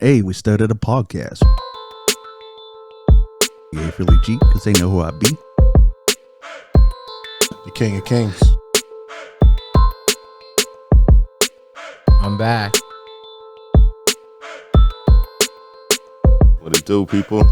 Hey, we started a podcast. Yeah, Philly G, because they know who I be. The King of Kings. I'm back. What it do, people?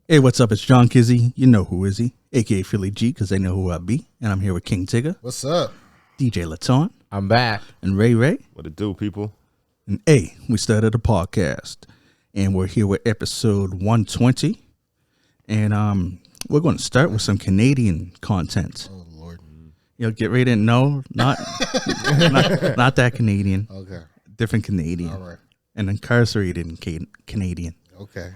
Hey, what's up? It's John Kizzy. You know who is he? AKA Philly G, because they know who I be. And I'm here with King Tigger, What's up? DJ Laton, I'm back. and Ray Ray. What it do, people? And hey, we started a podcast. And we're here with episode 120. And we're going to start with some Canadian content. Oh, Lord. You know, get ready to know, not that Canadian, Okay. different Canadian. All right. An incarcerated Canadian. Okay.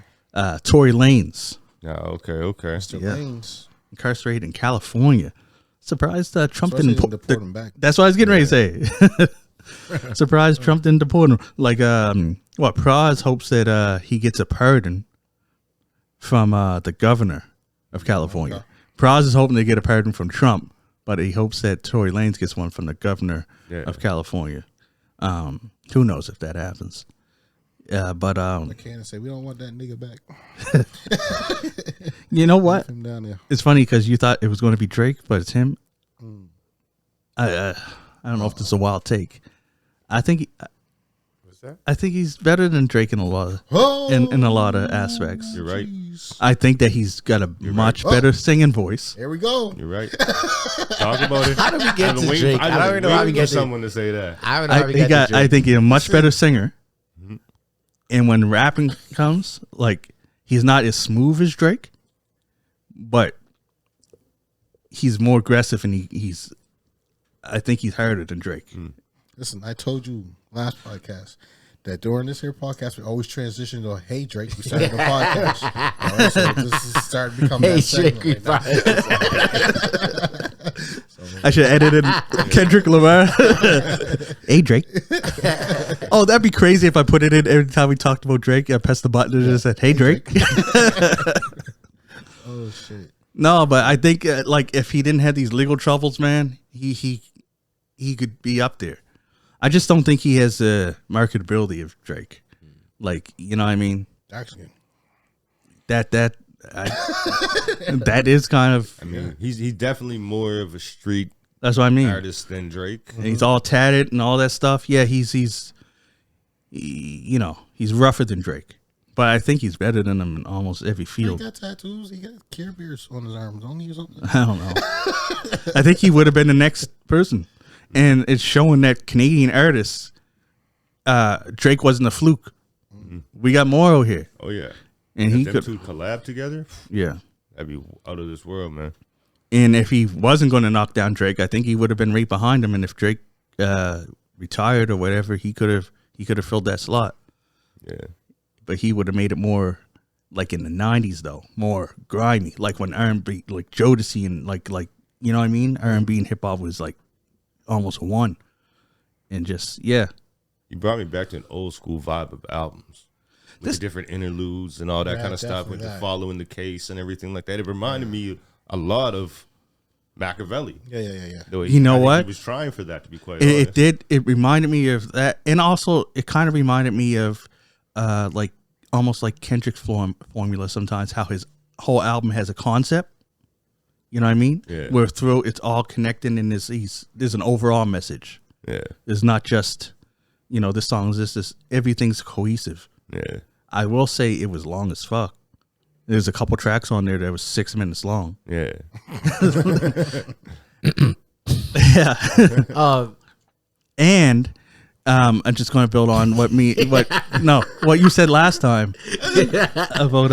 Tory Lanez, Yeah, okay. Mr. Yeah. Lanes. incarcerated in California. Surprised Trump Especially didn't deport him back. That's what I was getting ready to say. Surprised Trump didn't deport him. Like, Praz hopes that he gets a pardon from the governor of California. Okay. Praz is hoping to get a pardon from Trump, but he hopes that Tory Lanez gets one from the governor of California. Who knows if that happens? But I can't say we don't want that nigga back. you know what? Him down there. It's funny because you thought it was going to be Drake, but it's him. I don't know if this is a wild take. I think What's that? I think he's better than Drake in a lot of in a lot of aspects. You're right. Jeez. I think that he's got a much better singing voice. Here we go. You're right. Talk about it. How did we get to Drake? I don't even know how we get to someone to say that. I don't know how we get to I Drake. think he's a much better singer. And when rapping comes, like, he's not as smooth as Drake, but he's more aggressive, and I think he's harder than Drake. Listen, I told you last podcast that during this here podcast, we always transition to, hey, Drake, we started the podcast. All right, so this is starting to become Hey, that segment Drake, right now. I should edit in Kendrick Lama. Hey, Drake. Oh, that'd be crazy if I put it in every time we talked about Drake. I pressed the button and just said, hey, Drake. Oh, shit. No, but I think like if he didn't have these legal troubles, man, he could be up there. I just don't think he has the marketability of Drake. Like, you know what I mean? Actually, That is kind of, I mean, he's definitely more of a street that's what I mean. artist than Drake. And he's all tatted and all that stuff. Yeah, he's rougher than Drake. But I think he's better than him in almost every he field. got tattoos. He got Care Bears on his arms. Don't he or something? I don't know. I think he would have been the next person. And it's showing that Canadian artists, Drake wasn't a fluke. We got Moro here. Oh yeah. And he Them could, two collab together, yeah. that'd be out of this world, man. And if he wasn't going to knock down Drake, I think he would have been right behind him. And if Drake retired or whatever, he could have filled that slot. Yeah. But he would have made it more like in the 90s, though, more grimy, like when R&B, like Jodeci and like you know what I mean? R&B and hip hop was like almost one, and just You brought me back to an old school vibe of albums. With the different interludes and all that Yeah, kind of stuff, with the definitely that. following the case and everything like that. It reminded me a lot of Machiavelli. Yeah. The way You know I think what? He was trying for that, to be quite it honest. did. It reminded me of that, and also it kind of reminded me of like almost like Kendrick's formula sometimes. How his whole album has a concept. You know what I mean? Yeah. Where through it's all connecting, and there's an overall message. Yeah, It's not just this song is this. Everything's cohesive. yeah. I will say it was long as fuck. There's a couple tracks on there that was 6 minutes long. Yeah. Yeah. Um, And I'm just going to build on what you said last time about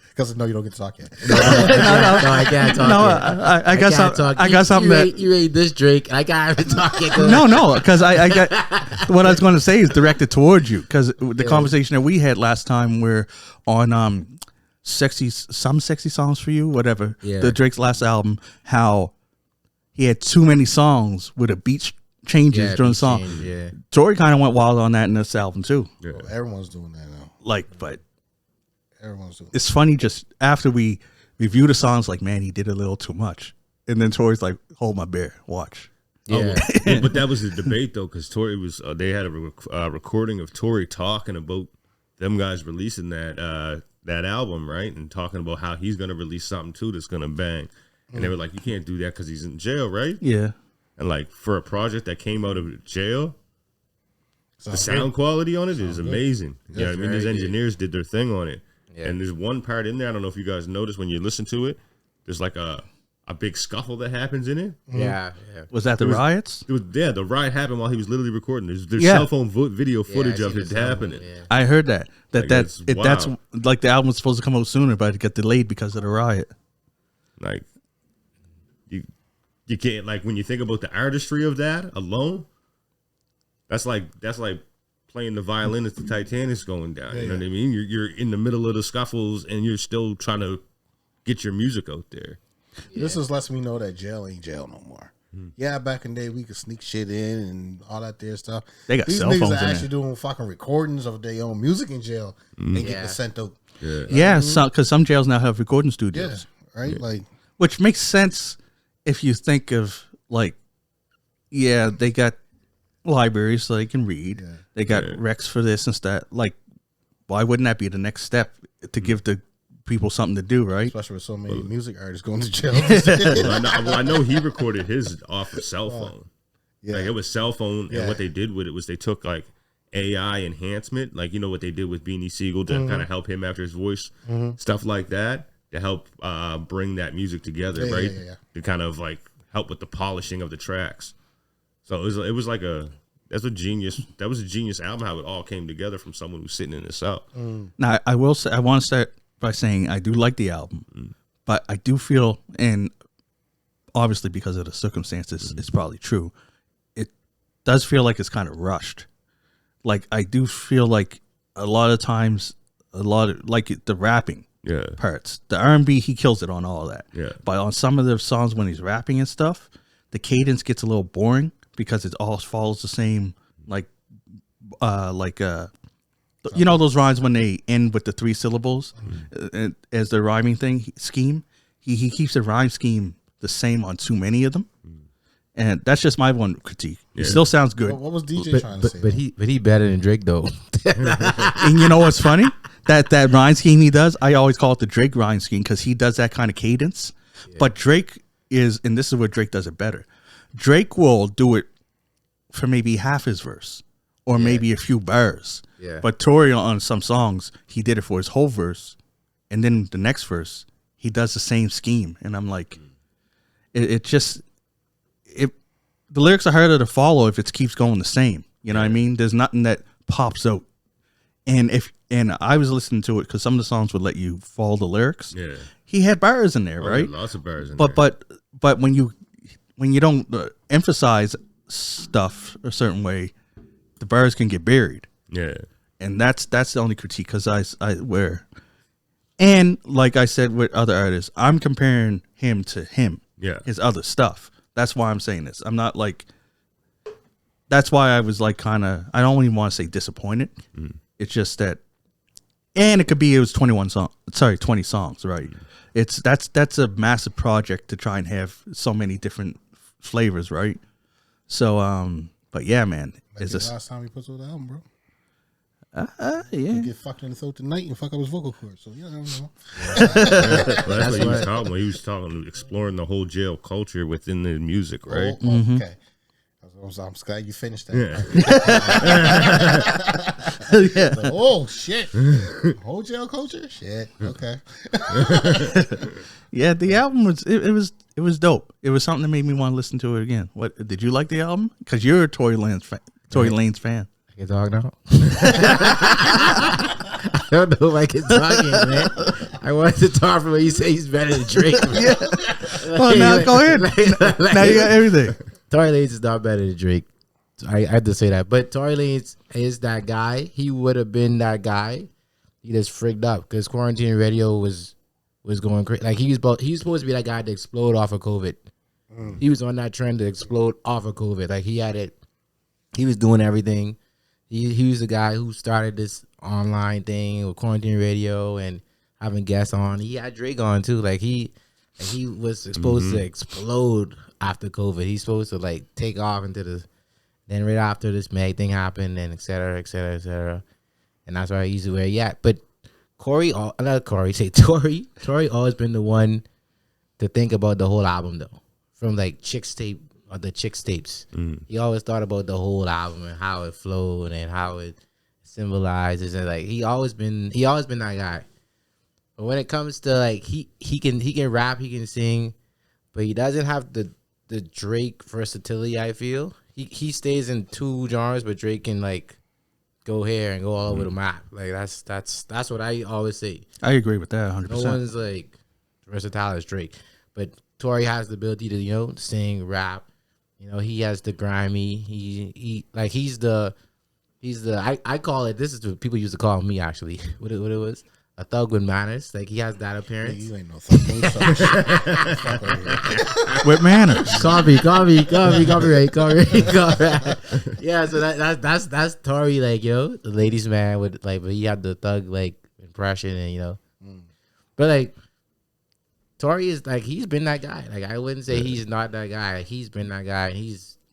Because no, you don't get to talk yet. no, I can't talk. no, yet. I got can't some. talk. I got something that you ate this Drake. I can't even talk yet. no, because I got what I was going to say is directed towards you because the conversation that we had last time we're on some sexy songs for you, whatever. Yeah. The Drake's last album, how he had too many songs with a beat changes during the song. Yeah. Tory kind of went wild on that in this album too. Yeah. Well, everyone's doing that now. Like, but Everyone's doing. it's funny just after we review the songs, like, man, he did a little too much, and then Tory's like, hold my beer, watch. Yeah. Well, but that was the debate though, because Tory was. They had a recording of Tory talking about them guys releasing that album, right, and talking about how he's gonna release something too that's gonna bang, and they were like, you can't do that because he's in jail, right? Yeah. And like for a project that came out of jail, the sound quality on it is amazing. You know what I mean? These engineers did their thing on it. Yeah. And there's one part in there, I don't know if you guys noticed when you listen to it, there's like a big scuffle that happens in it. Yeah. Was that the riots? It was, yeah, the riot happened while he was literally recording. There's Yeah. cell phone video footage of it happening. Yeah. I heard that. That's wild. like the album was supposed to come out sooner, but it got delayed because of the riot. Like you can't, like, when you think about the artistry of that alone, that's like playing the violin as the Titanic's going down. You know what I mean? You're in the middle of the scuffles and you're still trying to get your music out there. This is lets me know that jail ain't jail no more. Yeah, back in the day we could sneak shit in and all that there stuff. They got These cell niggas phones are in actually there. doing fucking recordings of their own music in jail and getting sent out. Yeah. Yeah, because some jails now have recording Yeah, studios, right. Like, which makes sense if you think of, like, yeah, they got libraries so they can read. Yeah. They got recs for this and that. Like, why wouldn't that be the next step to give the people something to do, right? especially with so many music artists going to jail. Well, I know he recorded his off a cell phone. Yeah. Like, it was cell phone, Yeah. and what they did with it was they took like AI enhancement, like, you know what they did with Beanie Siegel to kind of help him after his voice, stuff like that, to help bring that music together, Yeah, right? yeah. To kind of like help with the polishing of the tracks. So it was like that was a genius album, how it all came together from someone who's sitting in the cell. Now, I will say, I want to start by saying I do like the album, but I do feel, and obviously because of the circumstances, it's probably true. It does feel like it's kind of rushed. Like, I do feel like a lot of times, like the rapping parts, the R&B, he kills it on all of that. Yeah. But on some of the songs when he's rapping and stuff, the cadence gets a little boring because it all follows the same, you know those rhymes when they end with the 3 syllables as the rhyming scheme? He keeps the rhyme scheme the same on too many of them. And that's just my one critique. It still sounds good. What was DJ trying to say? But he better than Drake though. And you know what's funny? That rhyme scheme he does, I always call it the Drake rhyme scheme because he does that kind of cadence. Yeah. But Drake is, and this is where Drake does it better. Drake will do it for maybe half his verse or maybe a few bars. Yeah. But Tory on some songs, he did it for his whole verse. And then the next verse, he does the same scheme. And I'm like, the lyrics are harder to follow if it keeps going the same. You know what I mean? There's nothing that pops out. And I was listening to it because some of the songs would let you follow the lyrics. Yeah, he had bars in there, right? Lots of bars in there. But when you don't emphasize stuff a certain way, the bars can get buried. Yeah, and that's the only critique because and like I said with other artists, I'm comparing him to him. Yeah, his other stuff. That's why I'm saying this. I'm not like. That's why I was like kind of. I don't even want to say disappointed. It's just that, and it was 20 songs, right? That's a massive project to try and have so many different flavors, right? So, but yeah, man, it's the last time he puts out the album, bro. Yeah, he get fucked in the throat tonight and fuck up his vocal cords. So yeah, I don't know. Well, that's what he was talking when he was talking, exploring the whole jail culture within the music, right? Okay. I'm glad you finished that. Yeah. Like, oh shit! Whole jail culture. Shit. Okay. Yeah, the album was it was dope. It was something that made me want to listen to it again. What did you like the album? Because you're a Tory Lanez fan. I can talk now. I don't know if I can talk yet, man. I wanted to talk from when you say he's better than Drake. Yeah. Well, now go ahead. Now you got everything. Tory Lanez is not better than Drake. I have to say that. But Tory Lanez is that guy. He would have been that guy he just frigged up because quarantine radio was going crazy. Like he was supposed to be that guy to explode off of COVID. He was on that trend to explode off of COVID. Like he had it. He was doing everything. He was the guy who started this online thing with quarantine radio and having guests on. He had Drake on too. Like he was supposed to explode after COVID. He's supposed to like take off into the. Then right after this Meg thing happened, and et cetera, et cetera, et cetera. And that's why he's where he at. But Tory always been the one to think about the whole album though. From like Chicks tape or the Chicks tapes. He always thought about the whole album and how it flowed and how it symbolizes, and like he always been that guy. But when it comes to like he can rap, he can sing, but he doesn't have the Drake versatility, I feel. He stays in two genres, but Drake can like go here and go all over the map. Like that's what I always say. I agree with that 100%. No one's like versatile as Drake, but Tory has the ability to sing, rap. He has the grimy. He's the I call it. This is what people used to call me actually. What it was. A thug with manners. Like he has that appearance. You ain't no thug. With manners. Copyright. Yeah, so that's Tory, like, the ladies' man with like, but he had the thug like impression, and but like Tory is like, he's been that guy. Like I wouldn't say he's not that guy. He's been that guy.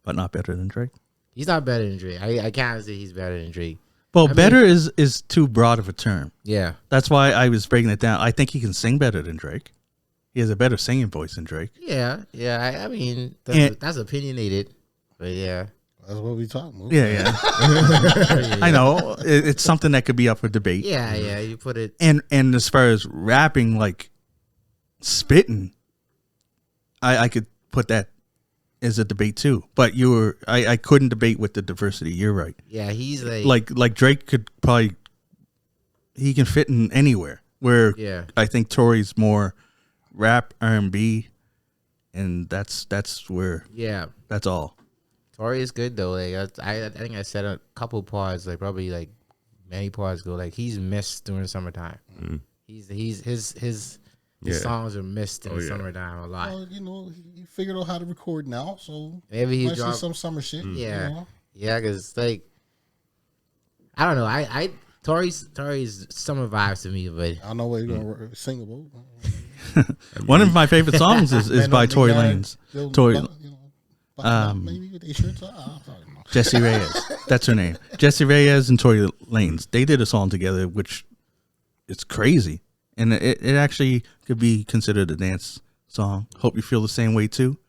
But not better than Drake. He's not better than Drake. I can't say he's better than Drake. Well, better is too broad of a term. Yeah. That's why I was breaking it down. I think he can sing better than Drake. He has a better singing voice than Drake. Yeah. I mean, that's opinionated, but yeah. That's what we talking about. Yeah. I know. It's something that could be up for debate. Yeah, you put it. And as far as rapping, like spitting, I could put that as a debate too. But I couldn't debate with the diversity. You're right. Yeah, he's like Drake could probably, he can fit in anywhere. Where I think Tory's more rap, R&B, and that's where that's all. Tory is good though. Like I think I said a couple parts, like probably like many parts ago. Like he's missed during the summertime. His songs are missed in the summertime a lot. Well, he figured out how to record now, so maybe he's dropped some summer shit. Yeah, because like I don't know. I Tory's summer vibes to me, but I don't know what he's gonna sing about. One of my favorite songs is by Tory Lanez. Maybe with their shirts off. Jessie Reyes. That's her name. Jessie Reyes and Tory Lanez. They did a song together, which it's crazy. And it actually could be considered a dance song. Hope you feel the same way too.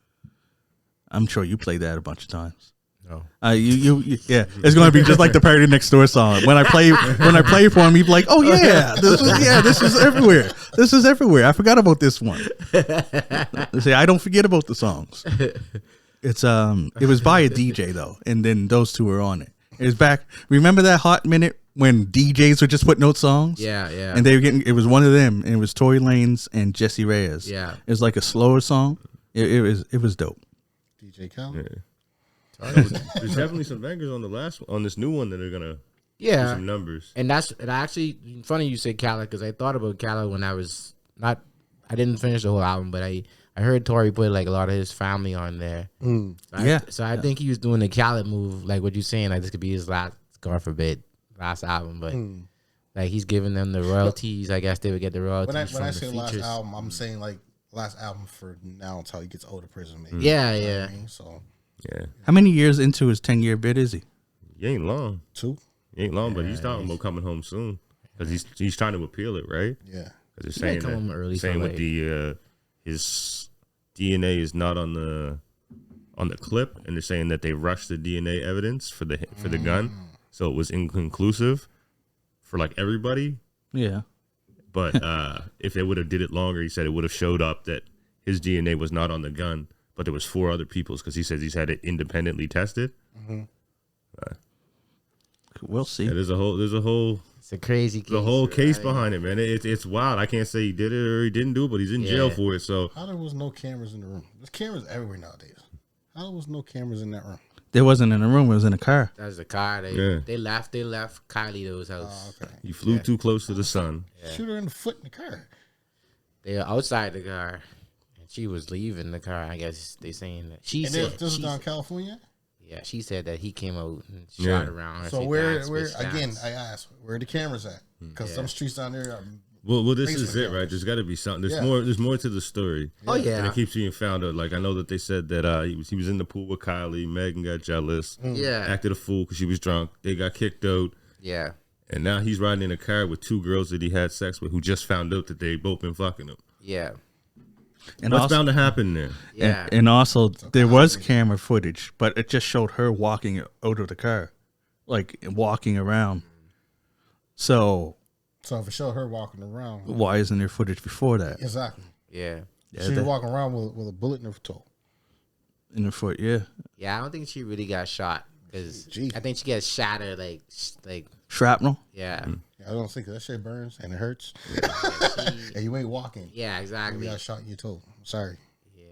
I'm sure you played that a bunch of times. No. Yeah. It's going to be just like the Party Next Door song. When I play for him, he'd be like, "Oh yeah, this is everywhere. This is everywhere. I forgot about this one." See, I don't forget about the songs. It was by a DJ though, and then those two were on it. It was back. Remember that hot minute when DJs would just put note songs? Yeah. And they were it was one of them, and it was Tory Lanez and Jessie Reyes. Yeah. It was like a slower song. It was dope. DJ Khaled. Yeah. There's definitely some bangers on this new one that are gonna do some numbers. And actually funny you say Khaled, because I thought about Khaled when I didn't finish the whole album, but I heard Tory put like a lot of his family on there. So I think he was doing the Khaled move, like what you're saying, like this could be his last, God forbid, last album, but like he's giving them the royalties. I guess they would get the royalties. When I say features. last album, I'm saying like last album for now until he gets out of prison. Maybe. Yeah. I mean? So yeah. How many years into his 10-year bid is he? He ain't long. 2. He ain't long, but he's talking about coming home soon because he's trying to appeal it, right? Yeah. Because they're saying with the his DNA is not on the clip, and they're saying that they rushed the DNA evidence for the gun, so it was inconclusive for like everybody. Yeah. But if they would have did it longer, he said it would have showed up that his DNA was not on the gun, but there was 4 other people's, because he says he's had it independently tested. We'll see. Yeah, there's a whole. It's a crazy case. The whole case behind it, man. It's wild. I can't say he did it or he didn't do it, but he's in jail for it. So how there was no cameras in the room? There's cameras everywhere nowadays. How there was no cameras in that room? They wasn't in a room. It was in a car. That was the car. They left Kylie Doe's house. Oh, okay. You flew too close to the sun. Shoot her in the foot in the car. They were outside the car, and she was leaving the car. I guess they saying that And this is down California. Yeah, she said that he came out and shot around her. So where again? I asked, where are the cameras at? Because some streets down there are. Well, this is it, right? There's got to be something. There's more. There's more to the story. Oh yeah, and it keeps being found out. Like I know that they said that he was in the pool with Kylie. Megan got jealous. Yeah, acted a fool because she was drunk. They got kicked out. Yeah, and now he's riding in a car with 2 girls that he had sex with, who just found out that they both been fucking him. Yeah, and what's bound to happen there? Yeah, and also there was camera footage, but it just showed her walking out of the car, like walking around. So if it showed her walking around, why isn't there footage before that? Exactly. Yeah. She was walking around with a bullet in her toe. In her foot, yeah. Yeah, I don't think she really got shot because I think she gets shattered like shrapnel. Yeah. I don't think that shit burns and it hurts. And you ain't walking. Yeah, exactly. You got shot in your toe. I'm sorry. Yeah.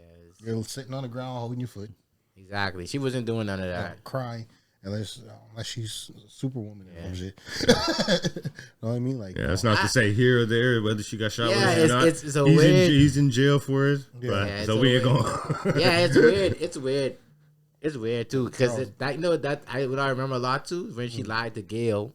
You're sitting on the ground holding your foot. Exactly. She wasn't doing none of that. Crying. Unless she's Superwoman or shit. Know what I mean? Like, that's not to say here or there whether she got shot or not. It's a weird. He's in jail for it. Yeah, so we ain't going. Yeah, it's weird. It's weird. It's weird too because I remember a lot too when she lied to Gail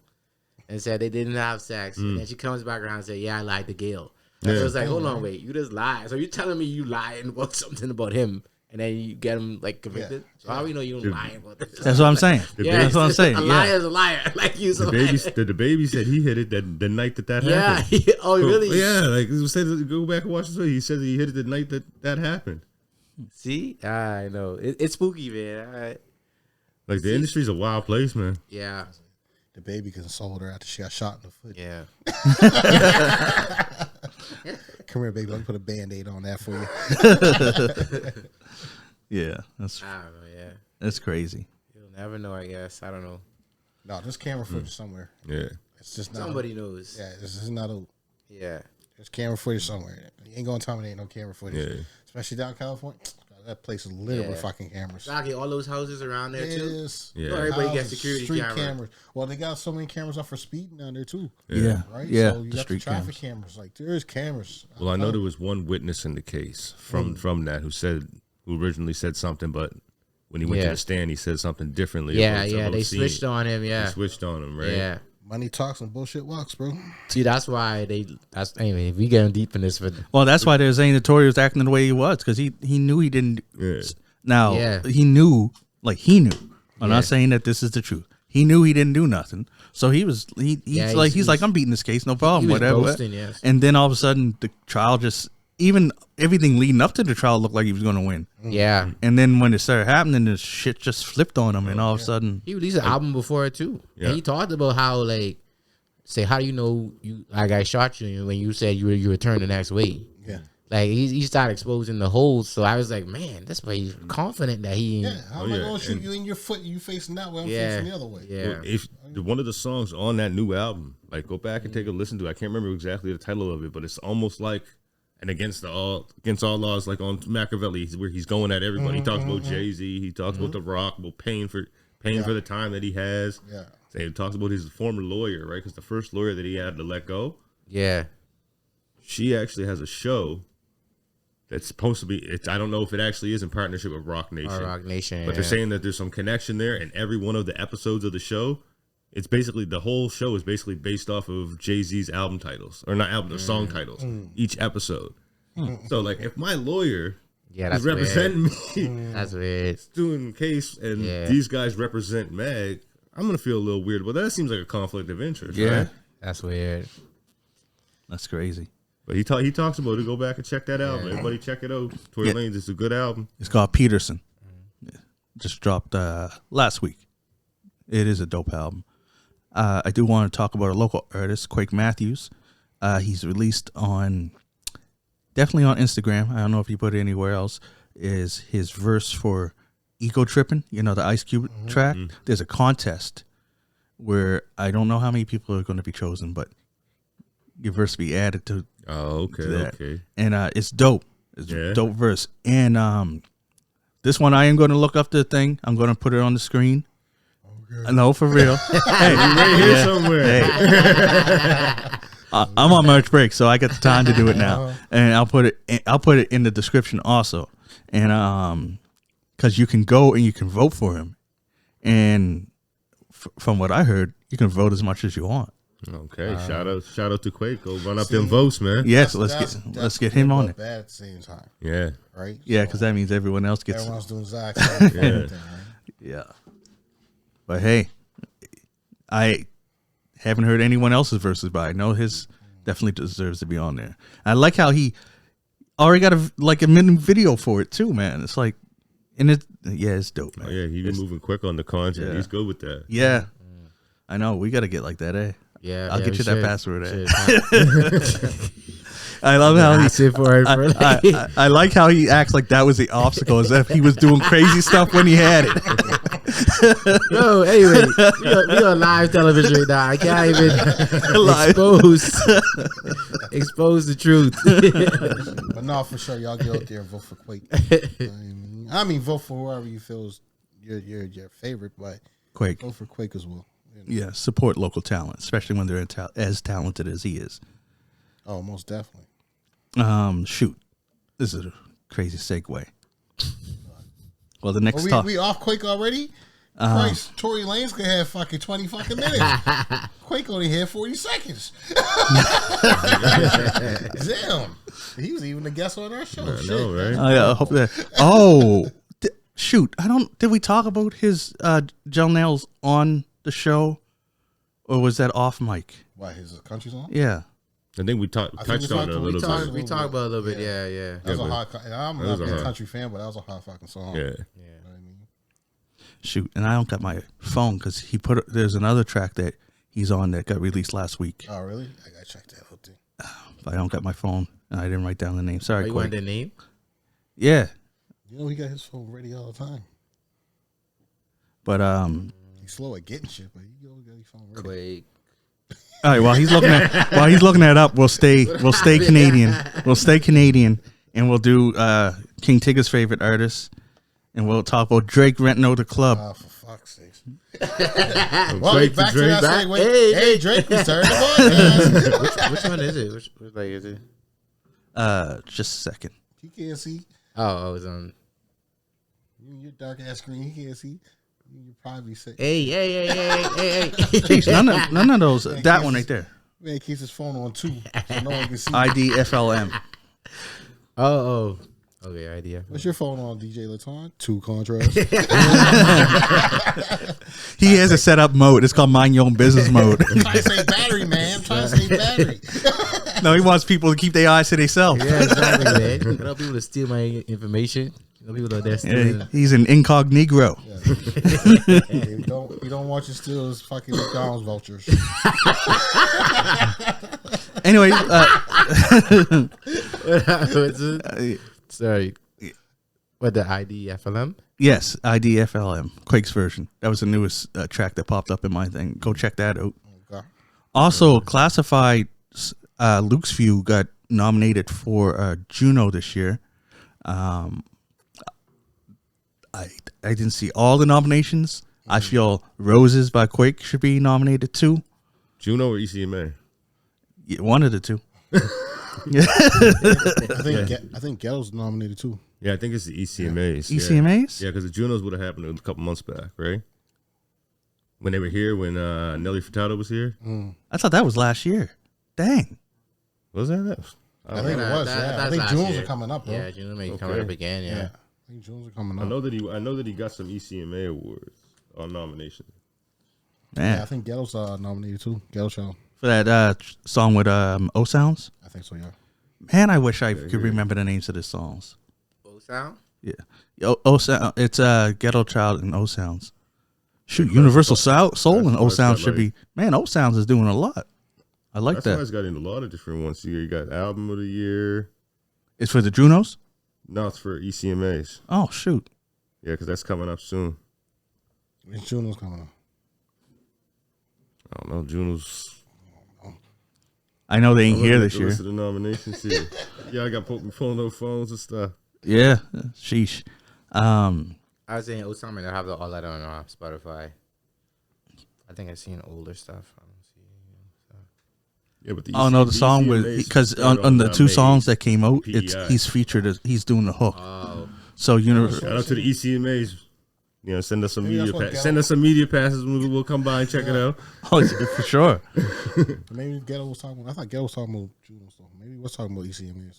and said they didn't have sex, and then she comes back around and said, "Yeah, I lied to Gail." Yeah. So it's like, hold on, wait, you just lied. So you're telling me you lying about something about him? And then you get him like convicted. So how do we know you lying about this? That's what I'm saying. That's what I'm saying. A liar is a liar. Like you. The baby said he hit it the night that happened. Yeah. Oh, really? Yeah. Like it said, go back and watch this. He said that he hit it the night that happened. See, I know it's spooky, man. Like the industry's a wild place, man. Yeah. The baby consoled her after she got shot in the foot. Yeah. Come here, baby. Let me put a Band-Aid on that for you. Yeah, that's. I don't know. Yeah, that's crazy. You'll never know. I guess I don't know. No, there's camera footage somewhere. Yeah, it's just not somebody knows. Yeah, this is not a. Yeah, there's camera footage somewhere. You ain't gonna tell me there ain't no camera footage, especially down in California. That place is littered with fucking cameras. Exactly, all those houses around there too. Yeah, everybody gets security cameras. Well, they got so many cameras up for speeding down there too. Yeah, right. Yeah, so you got the traffic cameras. Like there's cameras. Well, I know there was one witness in the case from that who originally said something, but when he went to the stand, he said something differently. Yeah, they switched on him. Yeah, they switched on him. Right. Yeah. Money talks and bullshit walks, bro. See, that's why anyway, if we getting deep in this, that's why they're saying that Tory was acting the way he was because he knew he didn't. Yeah. Now he knew. I'm not saying that this is the truth. He knew he didn't do nothing, so he's like I'm beating this case, no problem, whatever. Boasting, yes. And then all of a sudden, the trial even everything leading up to the trial looked like he was going to win. Yeah. And then when it started happening, the shit just flipped on him, and all of a sudden he released an album before it too. Yeah. And he talked about how how do you know I shot you when you said you returned the next week? Yeah. Like he started exposing the holes, so I was like, man, that's why he's confident that he. Yeah, how am I going to shoot you in your foot? You facing that way, I'm facing the other way. Yeah. Well, one of the songs on that new album, like go back and take a listen to it. I can't remember exactly the title of it, but it's almost like an against all laws, like on Machiavelli, where he's going at everybody. He talks about Jay-Z, he talks about The Rock, about paying for the time that he has. Yeah, so he talks about his former lawyer, right? Because the first lawyer that he had to let go. Yeah, she actually has a show. That's supposed to be. I don't know if it actually is in partnership with Rock Nation. But they're saying that there's some connection there, and every one of the episodes of the show, it's basically the whole show is basically based off of Jay-Z's album titles, or not album, song titles. Each episode. So like, if my lawyer is representing me, that's weird. Doing the case, and these guys represent Meg, I'm gonna feel a little weird. But that seems like a conflict of interest. Yeah, right? That's weird. That's crazy. But he talks about it. Go back and check that album. Everybody check it out. Tory Lanez, it's a good album. It's called Peterson. Just dropped last week. It is a dope album. I do want to talk about a local artist, Quake Matthews. He's released definitely on Instagram. I don't know if he put it anywhere else. Is his verse for Ego Trippin', the Ice Cube track. There's a contest where I don't know how many people are going to be chosen, but your verse be added to. Oh, okay, to that. Okay. And it's dope. It's a dope verse. And This one I am going to look up the thing. I'm going to put it on the screen. No, for real. Hey, right here somewhere. Hey. I'm on March break, so I got the time to do it now, and I'll put it in the description also, and because you can go and you can vote for him, and from what I heard, you can vote as much as you want. Okay, shout out to Quake. Go run up them votes, man. Yes, let's get him on it. Bad at the same time. Yeah, right. Yeah, because that means everyone else gets. Everyone's doing exact same thing, right? Yeah. But hey, I haven't heard anyone else's verses, but I know his definitely deserves to be on there. I like how he already got a minute video for it too, man. It's like, and it's dope, man. Oh, yeah, he been moving quick on the content. Yeah. He's good with that. Yeah, I know. We got to get like that, eh? Yeah, I'll get you that password, eh? I love how I like how he acts like that was the obstacle, as if he was doing crazy stuff when he had it. No, anyway, we on live television right now. I can't even expose the truth. But no, for sure, y'all get out there and vote for Quake. I mean, vote for whoever you feel is your favorite, but Quake. Vote for Quake as well. Yeah, support local talent, especially when they're as talented as he is. Oh, most definitely. Shoot, this is a crazy segue. Well, the next talk. We off Quake already? Christ, Tory Lanez could have fucking 20 fucking minutes. Quake only had 40 seconds. Damn. He was even a guest on our show. I know, right? I hope that. Oh, shoot. Did we talk about his gel nails on the show? Or was that off mic? Why, his country song? Yeah. I think we touched on it a little bit. We talked about it a little bit, yeah. That was a hot. I'm not a country fan, but that was a hot fucking song. Yeah. You know what I mean? Shoot, and I don't got my phone because there's another track that he's on that got released last week. Oh, really? I gotta check that out too. But I don't got my phone, and I didn't write down the name. Sorry, you want the name? Yeah. You know he got his phone ready all the time. But he's slow at getting shit, but he always got his phone ready. Quake. All right, while he's looking that up, we'll stay Canadian. We'll stay Canadian, and we'll do King Tigger's favorite artist, and we'll talk about Drake renting out the club. Oh, for fuck's sake! Well, back to that segue. Hey, Drake, we started the podcast. Which one is it? Which like is it? Just a second. He can't see. Oh, I was on. Your dark ass screen. He can't see. You probably say, hey. Jeez, none of those. That one right there. Man keeps his phone on too, so no one can see. IDFLM. Oh. Okay, idea. What's your phone on, DJ Laton? 2 contrast. He has a setup mode. It's called mind your own business mode. I'm trying to say battery, man. I'm trying to say battery. No, he wants people to keep their eyes to themselves. Yeah, exactly, man. You don't people to steal my information. You know, people that stealing. Yeah, he's an incognito. Yeah. You don't want your steal his fucking McDonald's vouchers. Anyway, sorry. What, the IDFLM? yes, IDFLM, Quake's version. That was the newest track that popped up in my thing. Go check that out. Okay. Also, Classified Luke's View got nominated for Juno this year. I didn't see all the nominations. I feel Roses by Quake should be nominated too. Juno or ECMA? Yeah, one of the two. I think Ghetto's nominated too. Yeah, I think it's the ECMAs. ECMAs? Yeah, because the Junos would have happened a couple months back, right? When they were here, when Nelly Furtado was here. I thought that was last year. Dang. Was that? I think it was. I think Junes are coming up, bro. Yeah, Junes are coming up again. Yeah. I think Junes are coming up. I know that he got some ECMA awards on nomination. Man. Yeah, I think Ghetto's nominated too. Ghetto Show. For that song with O Sounds? I think so, yeah. Man, I wish I could remember the names of the songs. O Sound? Yeah. O Sound. It's Ghetto Child and O Sounds. Shoot, Universal Soul and O Sounds should be. Man, O Sounds is doing a lot. I like that. That's why he's got in a lot of different ones here. You got Album of the Year. It's for the Junos? No, it's for ECMAs. Oh, shoot. Yeah, because that's coming up soon. When Juno's coming up? I don't know. Juno's. I know they ain't here this year. List of the nominations here. Yeah, I got pulling no phones and stuff. Yeah, sheesh. I was saying Osama. I have all that on Spotify. I think I've seen older stuff. I don't see. Yeah, but Oh no, the song was because on the two songs that came out, he's featured as he's doing the hook. Oh, So shout out to the ECMAs. You know, send us some media passes. We'll come by and check it out. Oh, for sure. Maybe Ghetto was talking. I thought Ghetto was talking about Juno stuff. Maybe we're talking about ECMA.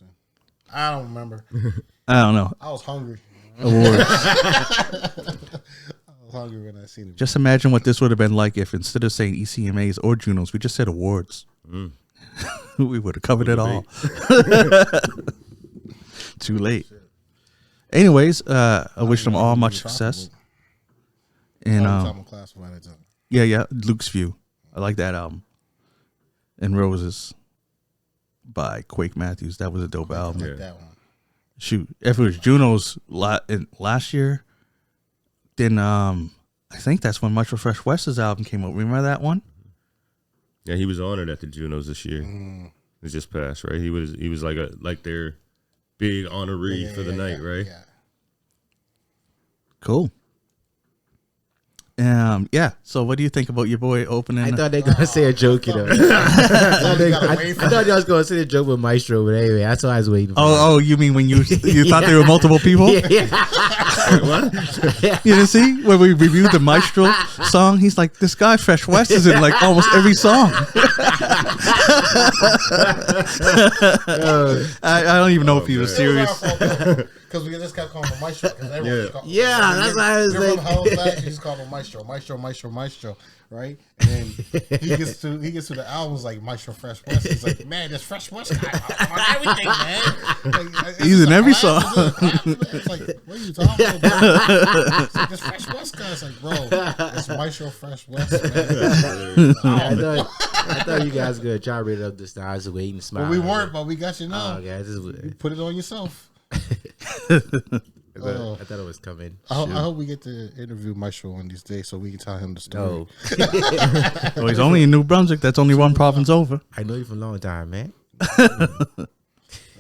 I don't remember. I don't know. I was hungry. Awards. I was hungry when I seen it. Just imagine what this would have been like if instead of saying ECMAs or Junos, we just said awards. We would have covered it all. Too late. Anyways, I wish them all much success. And yeah, Luke's View. I like that album. And Roses by Quake Matthews. That was a dope album. I like that one. Shoot, if it was Juno's last year, then I think that's when Much Fresh West's album came out. Remember that one? Yeah, he was honored at the Junos this year. It just passed, right? He was like their big honoree for the night, right? Yeah. Cool. So what do you think about your boy opening? I thought they were gonna say a joke, you know. I thought y'all was gonna say a joke with Maestro, but anyway, that's what I was waiting for. Oh, you mean when you thought there were multiple people? Yeah. What? You didn't see when we reviewed the Maestro song? He's like, this guy Fresh West is in like almost every song. I don't even know if he was serious. Because we just kept calling him Maestro. Yeah, that's why I was like, he just called him Maestro, right? And then he gets to the albums like Maestro Fresh West. He's like, man, this Fresh West guy on everything, man. Like, he's in every song. It's like, what are you talking about? It's like, this Fresh West guy. It's like, bro, it's Maestro Fresh West, man. I thought you guys were gonna try to read up the stars of waiting smile. But we weren't, but we got you now. Oh, okay, you put it on yourself. I thought it was coming. I hope we get to interview Maestro one of these days so we can tell him the story. No. Well, he's only in New Brunswick. That's only one province over. I know you for a long time, man.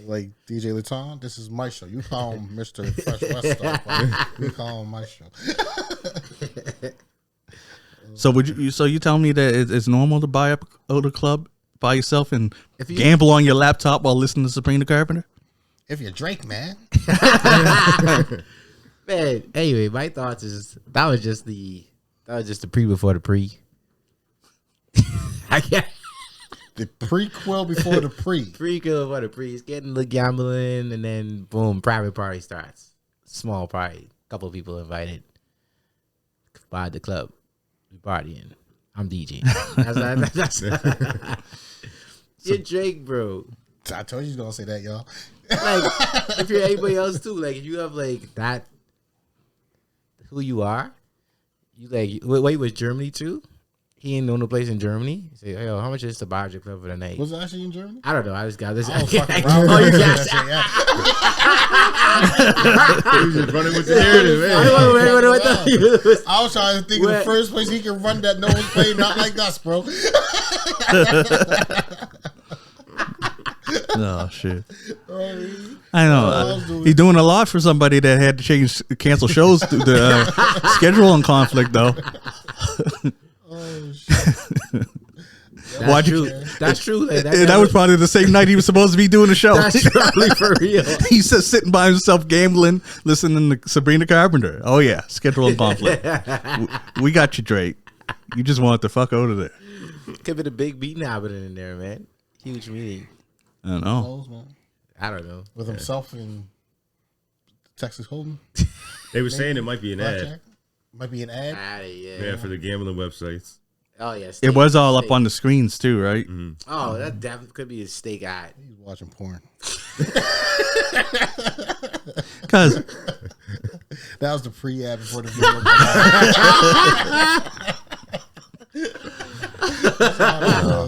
Like DJ Laton, this is Maestro. You call him Mr. Fresh West stuff. Right? We call him Maestro. So you tell me that it's normal to buy up a club by yourself and gamble on your laptop while listening to Sabrina Carpentor? If you're Drake, man. Man, anyway, my thoughts is that was just the pre before the pre. I can't. The prequel before the pre. Prequel before the pre. It's getting the gambling and then boom, private party starts. Small party. Couple of people invited. By the club. We partying. I'm DJing. That's you're Drake, bro. I told you he's gonna say that, y'all. Like, if you're anybody else too, like if you have like that, who you are, you like wait with Germany too. He ain't know no place in Germany. He say, "Yo, how much is the budget club for the night?" Was it actually in Germany? I don't know. I just got this. I was fucking around. Oh, you got He was just running with the narrative, man. I was trying to think of the first place he can run that no one's playing, not like us, bro. Oh shit! I know he's doing a lot for somebody that had to cancel shows due to scheduling conflict, though. Oh shit! That's true. That's true. Like, that was probably the same night he was supposed to be doing the show. That's probably for real. He's just sitting by himself gambling, listening to Sabrina Carpentor. Oh yeah, scheduling conflict. We got you, Drake. You just want the fuck out of there. Could be the big beating happening in there, man. Huge meeting. I don't know. I don't know. With himself and Texas Hold'em. They were saying it might be an ad. Might be an ad. Yeah, for the gambling websites. Oh yeah, it was all up on the screens too, right? Mm-hmm. Oh, that definitely could be a steak ad. He's watching porn. Because that was the pre-ad before the video.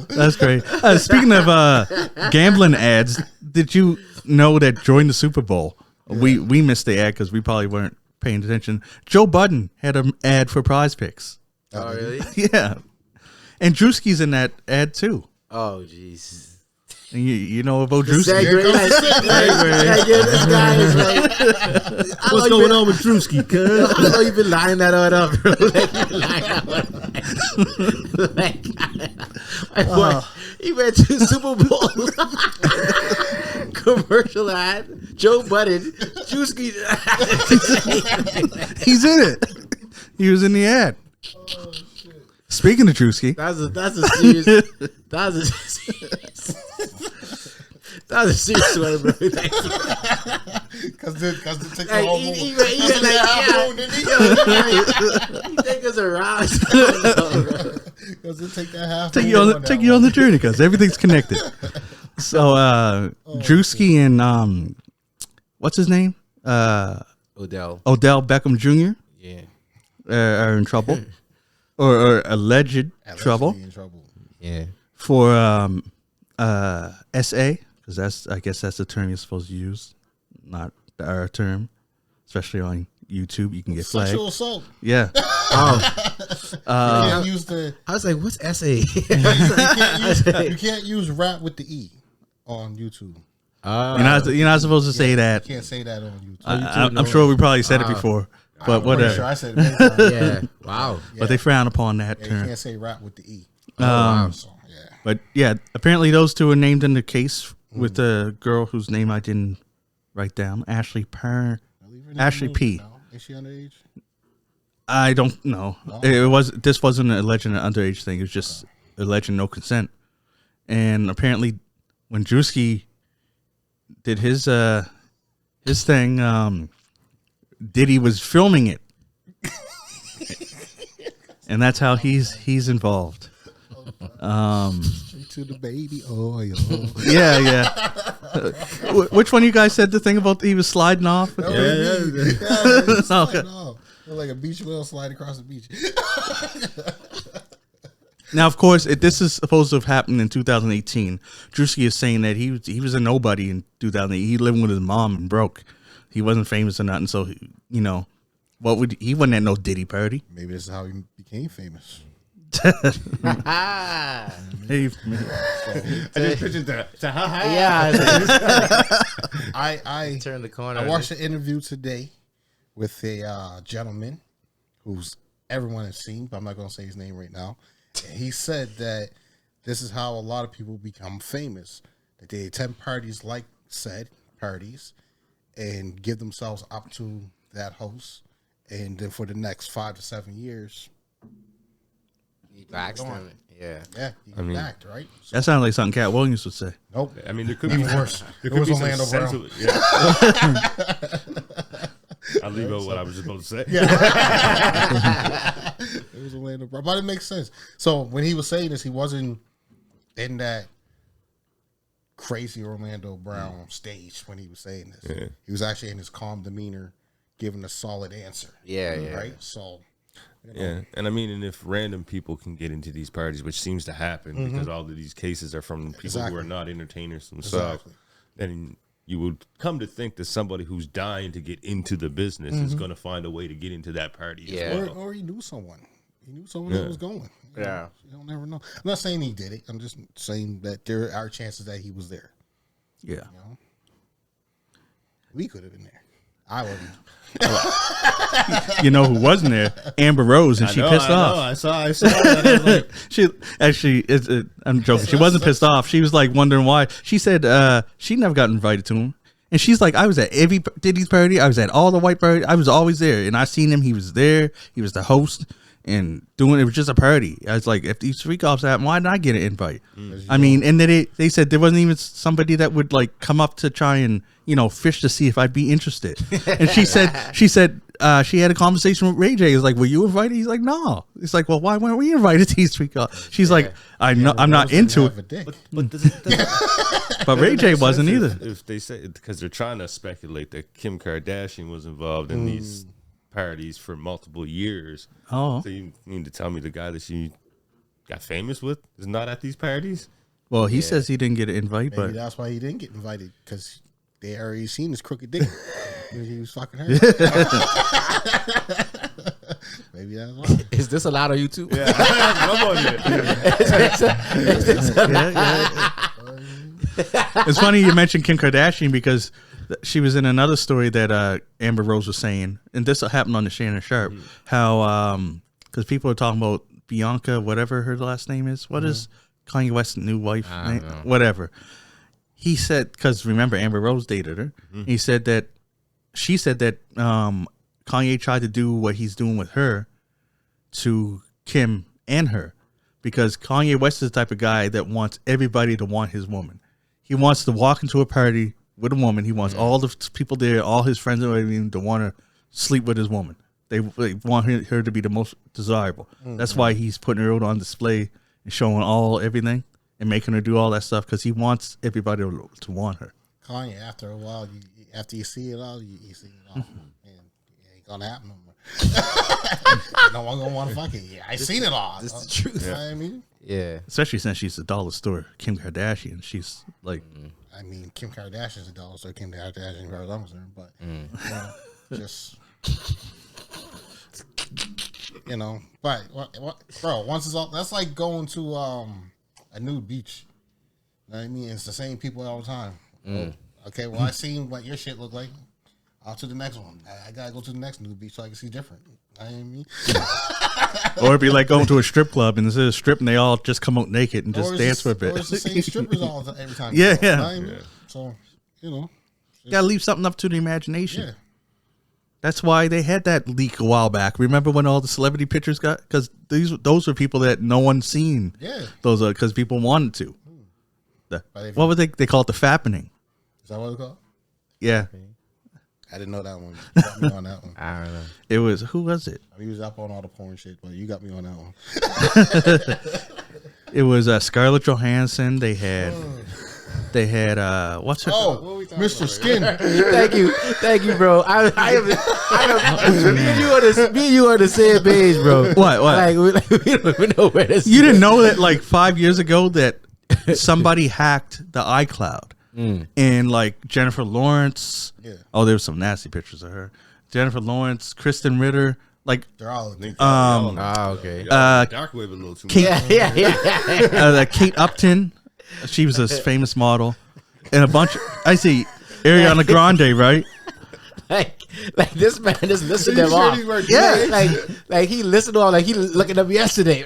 That's great. Speaking of gambling ads, did you know that during the Super Bowl, we missed the ad because we probably weren't paying attention. Joe Budden had an ad for Prize Picks. Oh, really? Yeah. And Drewski's in that ad too. Oh, jeez. You know about This Drewski. guy is like, What's going on with Drewski, cuz? I know you've been lining that all up, bro. He went to Super Bowl commercial ad. Joe Budden, Drewski. He's in it. He was in the ad. Speaking of Drewski, That's a serious. That was a serious one, bro. Because they take the Like, whole he movie. went like, he take us around. Because they take that half. take you on the journey because everything's connected. So Drewski and what's his name? Odell. Odell Beckham Jr. Yeah. Are in trouble, or alleged trouble In trouble. Yeah. for SA, because I guess that's the term you're supposed to use, not our term, especially on YouTube. You can get flagged. Sexual assault. Yeah. Oh, You can't use the. I was like, what's SA? You can't use rap with the E on YouTube. You're not supposed to say that. You can't say that on YouTube. I'm sure we probably said it before, but I'm pretty whatever. sure I said it many times. Yeah. Wow. But they frown upon that Yeah, you term. can't say rap with the E. Wow. So, yeah. But yeah, apparently those two are named in the case with the girl whose name I didn't write down, Ashley P. No. Is she underage? I don't know. This wasn't an alleged underage thing. It was just alleged no consent. And apparently, when Drewski did his thing, Diddy was filming it, and that's how he's involved. Straight to the baby oil. Yeah. Which one of you guys said the thing about he was sliding off? Okay. Like a beach whale sliding across the beach. Now, of course, this is supposed to have happened in 2018. Drewski is saying that he was a nobody in 2008. He lived with his mom and broke. He wasn't famous or nothing. So, he wasn't at no Diddy party. Maybe this is how he became famous. Hey, I just pictured that. Yeah. I Turn the corner. I watched an interview today with a gentleman who's everyone has seen, but I'm not going to say his name right now. And he said that this is how a lot of people become famous. That they attend parties like said parties and give themselves up to that host. And then for the next 5 to 7 years, He backs them. Yeah. he backed, right? So, that sounds like something Cat Williams would say. nope. I mean, there could Even be worse. There It could was be some Orlando sense Brown. of, yeah. I'll leave out what I was supposed to say. It was Orlando Brown, but it makes sense. So when he was saying this, he wasn't in that crazy Orlando Brown stage when he was saying this. Yeah. He was actually in his calm demeanor, giving a solid answer. Yeah. Right. So Yeah, and I mean, and if random people can get into these parties, which seems to happen because all of these cases are from people who are not entertainers themselves, then you would come to think that somebody who's dying to get into the business is going to find a way to get into that party as well. Or he knew someone. He knew someone that was going. Yeah. You don't never know. I'm not saying he did it. I'm just saying that there are chances that he was there. Yeah. You know? We could have been there. I wasn't. You know who wasn't there? Amber Rose, and she pissed off. I saw that. I was like, She actually, I'm joking. She wasn't pissed off. She was like wondering why. She said she never got invited to him, and she's like, I was at every Diddy's party. I was at all the white parties. I was always there, and I seen him. He was there. He was the host and doing it was just a party. I was like, if these freak offs happen, why didn't I get an invite? I mean, and then they said there wasn't even somebody that would like come up to try and fish to see if I'd be interested. And she said she had a conversation with Ray J. Was like, were you invited? He's like, no. It's like, well, why weren't we invited to these freak offs? She's like, I'm not into it. But Ray J wasn't either. If they say because they're trying to speculate that Kim Kardashian was involved in these parties for multiple years. Oh, So you mean to tell me the guy that she got famous with is not at these parties? well, he says he didn't get an invite, Maybe but that's why he didn't get invited, because they already seen his crooked dick when he was fucking her. Maybe that's why. Is this allowed on YouTube? Yeah, come on, It's funny you mentioned Kim Kardashian because she was in another story that Amber Rose was saying, and this happened on the Shannon Sharp, how because people are talking about Bianca, whatever her last name is. What is Kanye West's new wife name? Whatever. He said, because remember Amber Rose dated her. He said that she said that Kanye tried to do what he's doing with her to Kim and her, because Kanye West is the type of guy that wants everybody to want his woman. He wants to walk into a party with a woman. He wants all the people there, all his friends and everything, to want to sleep with his woman. They want her to be the most desirable. That's why he's putting her on display and showing everything and making her do all that stuff, because he wants everybody to want her. Kanye, after a while, after you see it all, you see it all. Man, it ain't gonna happen no more. No one gonna want to fuck it. Yeah, I seen it all. This is the truth. You know what I mean? Yeah. Especially since she's a dollar store. Kim Kardashian, she's like... I mean, Kim Kardashian's a dollar store. Kim Kardashian, as far as I'm concerned, but just but what, bro? Once it's all, that's like going to a nude beach. You know what I mean? It's the same people all the time. Okay, well, I seen what your shit look like. On to the next one. I gotta go to the next nude beach so I can see different. You know what I mean? Or it'd be like going to a strip club and instead of stripping, they all just come out naked and just dance for a bit. Or it's the same strippers every time. Yeah, you know yeah. what I mean? So, You gotta leave something up to the imagination. Yeah. That's why they had that leak a while back. Remember when all the celebrity pictures got? Because those were people that no one's seen. Yeah. Those are because people wanted to. What would they call it? The fappening. Is that what it's called? Yeah. I didn't know that one. You got me on that one. I don't know. It was, who was it? I mean, he was up on all the porn shit, but you got me on that one. It was Scarlett Johansson. They had what's her? Oh, Mr. Skin. Thank you, bro. I me and you on the same page, bro. What? Like we don't even know where this. You didn't know that like 5 years ago that somebody hacked the iCloud and like Jennifer Lawrence. Yeah. Oh, there were some nasty pictures of her. Jennifer Lawrence, Kristen Ritter, like They're all okay. Dark web a little too much. Yeah. Kate Upton. She was a famous model, and a bunch. I see Ariana Grande, right? Like this man just listened to them all. Yeah, like he listened to all. Like he looking up yesterday.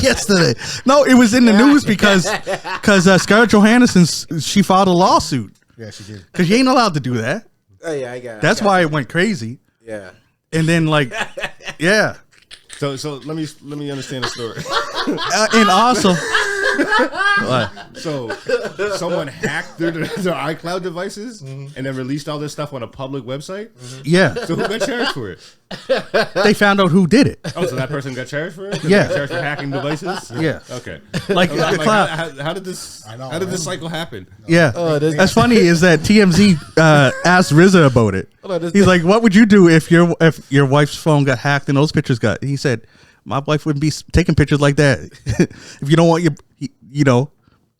Yesterday. No, it was in the news because Scarlett Johansson, she filed a lawsuit. Yeah, she did. Because you ain't allowed to do that. Oh yeah, I got it. That's why it went crazy. Yeah. And then yeah. So let me understand the story. And also, so someone hacked their iCloud devices and then released all this stuff on a public website. Yeah. So who got charged for it? They found out who did it. Oh, so that person got charged for it? Yeah. They got charged for hacking devices. Yeah. Okay. Like the cloud. How did this? How did this cycle happen? Yeah. That's funny is that TMZ asked RZA about it. He's like, "What would you do if your wife's phone got hacked and those pictures got?" He said, "My wife wouldn't be taking pictures like that. If you don't want your,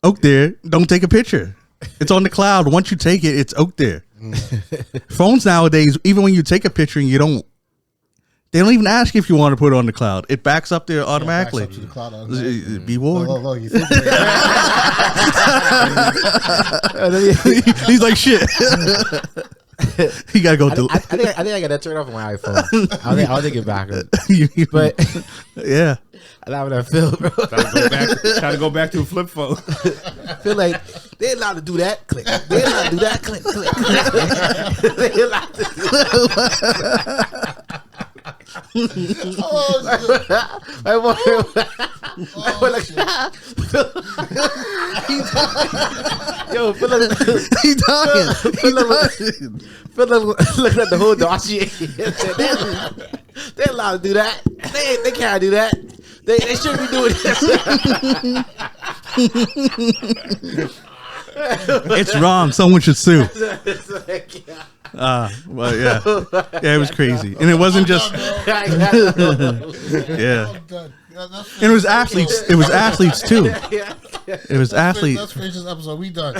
out there, don't take a picture. It's on the cloud. Once you take it, it's out there." Phones nowadays, even when you take a picture and they don't even ask you if you want to put it on the cloud. It backs up there automatically. Backs up to the cloud automatically. Be warned. Look, you think He's like, shit. You gotta go. I think I got that turned off on my iPhone. I'll take it back. But yeah, I love that feel, bro. Try to go back to a flip phone. I feel like they're allowed to do that. Click. They're allowed to do that. Click. They're allowed to do that. Yo, Phil looking at the whole dossier. They're allowed to do that. They can't do that. They shouldn't be doing this. It's wrong. Someone should sue. Well, yeah, it was crazy, and it wasn't just yeah, and it was athletes. It was athletes too. It was athletes. Let's finish this episode. We done.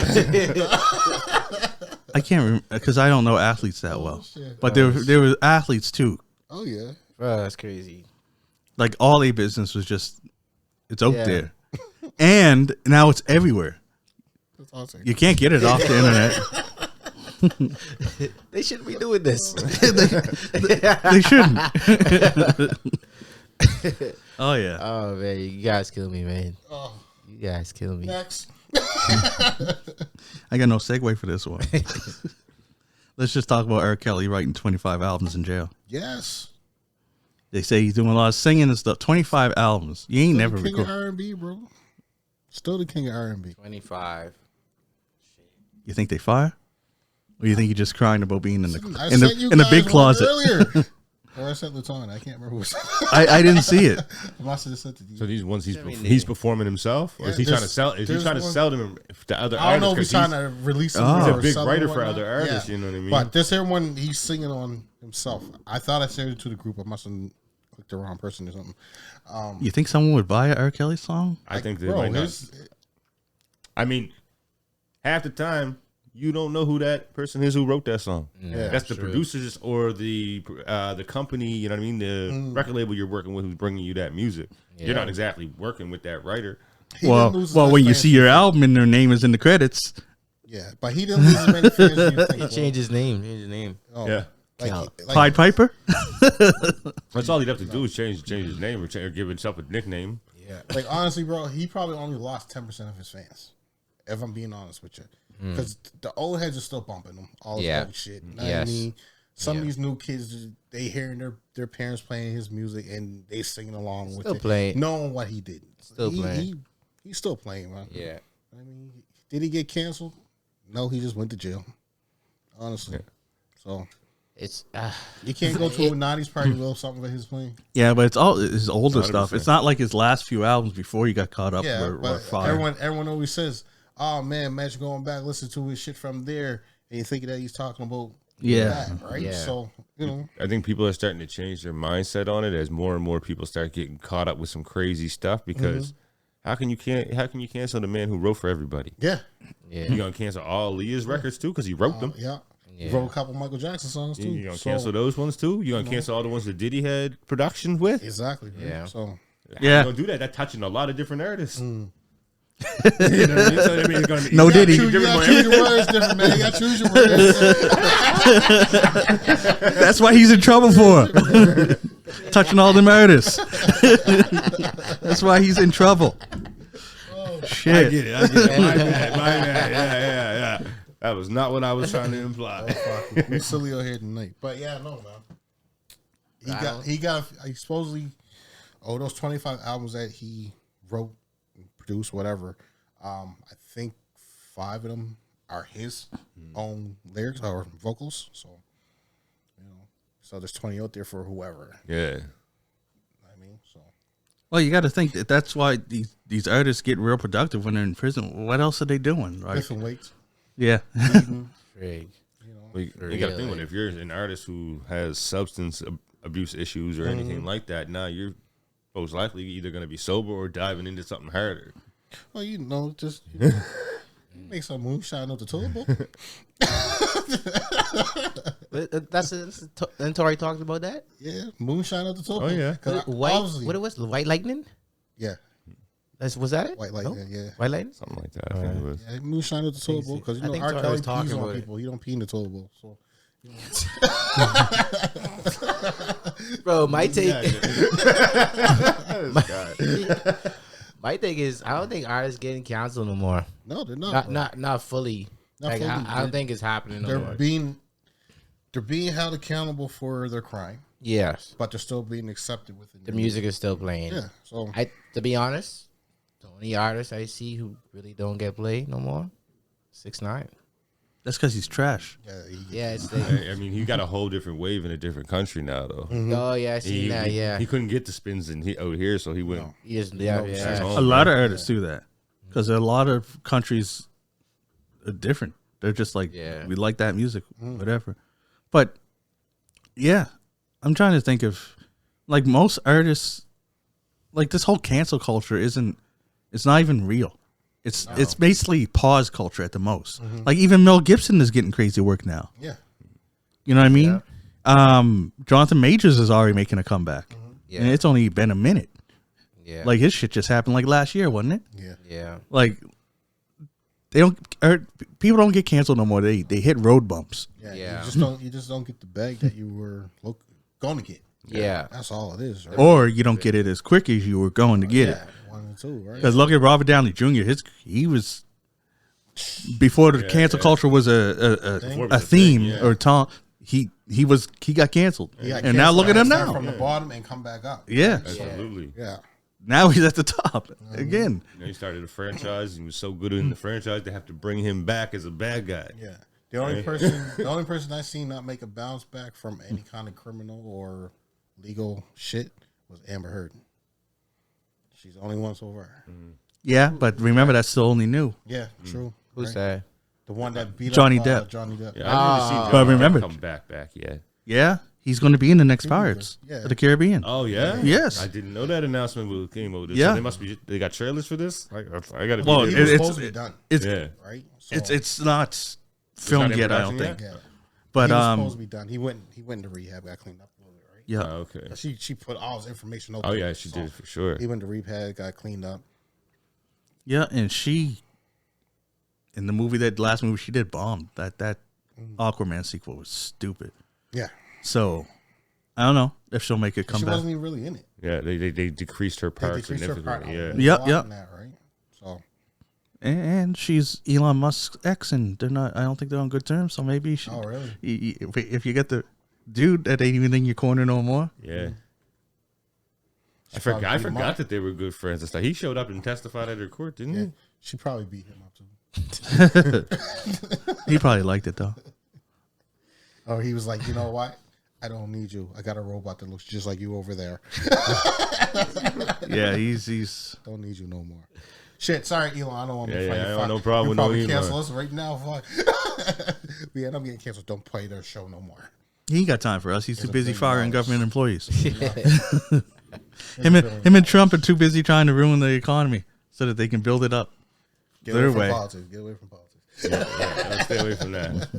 I can't remember because I don't know athletes that well, but there were athletes too. Oh yeah, bro, that's crazy. Like all their business was just it's out there. And now it's everywhere. That's awesome. You can't get it off the internet. They shouldn't be doing this. They shouldn't. Oh yeah. Oh man, you guys kill me, man. Oh, You guys kill me. next. I got no segue for this one. Let's just talk about R.Kelly writing 25 albums in jail. Yes. They say he's doing a lot of singing and stuff. 25 albums. You ain't Still never the king of recorded. R&B, bro. Still the king of R&B. 25. You think they fire? Or you think you're just crying about being in the I in sent you the in the guys big one closet? earlier. Or I sent Latona. I can't remember who was. I didn't see it. I must have sent it to you. So these ones he's performing himself, or is he Yeah, trying to sell? Is he trying to sell them to other I don't know if artists? he's 'Cause trying to release them. Oh. or He's a big sell them writer or for whatnot. other artists. You know what I mean? But this here one, he's singing on himself. I thought I shared it to the group. I must have clicked the wrong person or something. You think someone would buy a R. Kelly song? I think they Bro, might not. his, I mean, half the time you don't know who that person is who wrote that song. Yeah, That's the true. producers or the company. You know what I mean? The record label you're working with who's bringing you that music. Yeah. You're not exactly working with that writer. he Well, didn't lose as well, much when you fans see as your you think. album and their name is in the credits, Yeah, but he didn't lose as many fans as you think. He bro. changed his name. Changed his name. Oh, Yeah. like, Pied Piper. That's all he'd have to do is change his name or give himself a nickname. Yeah. like honestly, bro, he probably only lost 10% of his fans. If I'm being honest with you, because the old heads are still bumping him, all this Yeah. old shit. You know Yes. what I mean? Some of these new kids, they hearing their parents playing his music and they singing along with Still it, playing. knowing what he did. Still playing. He's still playing, man. Yeah. I mean, did he get canceled? No, he just went to jail. Honestly, so It's you can't go to a '90s party without something that he's playing. Yeah, but it's all his older 100%. stuff. It's not like his last few albums before he got caught up Yeah, were but fire. everyone always says, "Oh man, imagine going back, listen to his shit from there," and you think that he's talking about Yeah. that, right? Yeah. So you know, I think people are starting to change their mindset on it as more and more people start getting caught up with some crazy stuff because how can you cancel the man who wrote for everybody? yeah, yeah. You gonna cancel all Leah's records too because he wrote them. yeah. Yeah. Wrote a couple Michael Jackson songs too. You gonna So- cancel those ones too? You gonna cancel all the ones that Diddy had production with? Exactly. Yeah. So Yeah. You gonna do that? That's touching a lot of different artists. You know what I mean? So, I mean, it's gonna be, No you gotta Diddy. choose you different gotta ones. choose your words different, man. You gotta choose your words. That's why he's in trouble for touching all them artists. That's why he's in trouble. Shit. I get it. My bad. Yeah. That was not what I was trying to imply. Fuck, we silly out here tonight, but yeah, no, man. He supposedly those 25 albums that he wrote, produced, whatever. I think 5 of them are his own lyrics or vocals. So so there's 20 out there for whoever. Yeah. I mean, so Well, you got to think that's why these artists get real productive when they're in prison. What else are they doing, right? lifting weights. Yeah. Frig. Well, you got to think, if you're an artist who has substance abuse issues or anything like that, now you're most likely either going to be sober or diving into something harder. Well, just make some moonshine out the toilet bowl. And Tory talked about that. Yeah, moonshine out the toilet bowl. Oh, yeah. 'Cause White. obviously- What it was? White lightning. Yeah, Was that it? white light. No? Yeah. White lightning. Something like that. I think it was. Yeah, moonshine at the toilet bowl because I think R. Tory Kelly was talking pees on about it. people. He don't pee in the toilet bowl. So Bro, my take. My thing is, I don't think artists getting canceled no more. no, they're not. Not fully. Not Like, fully. I don't think it's happening no more. They're being held accountable for their crime, Yes, but they're still being accepted within the music is still playing. Yeah. So To be honest, the only artist I see who really don't get played no more, 6ix9ine. That's because he's trash. Yeah, it's I mean, he got a whole different wave in a different country now, though. Oh yeah, I seen that. Yeah, He couldn't get the spins out here, so he went. he is. Yeah, No, yeah. home. A lot of artists do that because a lot of countries are different. They're just like, Yeah. we like that music, whatever. But yeah, I'm trying to think of like most artists, like this whole cancel culture it's not even real. It's basically pause culture at the most. Like even Mel Gibson is getting crazy work now. yeah, You know what I mean? Jonathan Majors is already making a comeback. Yeah. And it's only been a minute. Yeah. Like his shit just happened like last year, wasn't it? Yeah. Like people don't get canceled no more. They hit road bumps. Yeah. You just don't get the bag that you were going to get. Yeah. That's all it is, right? Or you don't get it as quick as you were going to get it. 1 and 2, right? Because look at Robert Downey Jr. He was before the cancel culture was a theme or Tom. He got canceled, and now look at him now from the bottom and come back up. Yeah, Absolutely. Yeah. now he's at the top again. He started a franchise. He was so good in the franchise, they have to bring him back as a bad guy. Yeah. The only person I seen not make a bounce back from any kind of criminal or legal shit was Amber Heard. She's the only one so far. Yeah, but remember that's still only new. Yeah, true. Who's that? The one that beat Johnny up Depp. Johnny Depp. Yeah, I've never seen But Johnny remember- Depp come back yet. Yeah, he's going to be in the next Pirates of the Caribbean. Oh yeah, Yes. I didn't know that announcement came over. This. Yeah. So they got trailers for this. I got to. Well, He was supposed to be done, It's yeah. right? So, it's not filmed in yet. I don't production think. yeah. But he was supposed to be done. He went into rehab, got cleaned up a little bit, right? yeah, Oh, okay. She put all his information over. Oh yeah, she did for sure. He went to rehab, got cleaned up. yeah, and she in the movie last movie she did bombed. That Aquaman sequel was stupid. Yeah. So I don't know if she'll make it come She back. wasn't even really in it. Yeah, they decreased her They part decreased her part. significantly. Yep, A lot yep. in that, right? So And she's Elon Musk's ex, and they're not. I don't think they're on good terms. So maybe she. Oh, really? If you get the dude that ain't even in your corner no more. Yeah. I probably beat him forgot up. that they were good friends. It's like he showed up and testified at her court, didn't he? She probably beat him up too. He probably liked it though. Or he was like, you know what? I don't need you. I got a robot that looks just like you over there. Yeah, he's. Don't need you no more. Shit, sorry, Elon. I don't want to Yeah, fight yeah, you. I Fuck. no problem You with no probably Elon. cancel us right now. Fuck. We end up getting canceled. Don't play their show no more. He ain't got time for us. He's too a busy big firing loss. government employees. Him and Trump are too busy trying to ruin the economy so that they can build it up Get their away from way. politics. Get away from politics. Yeah, stay away from that.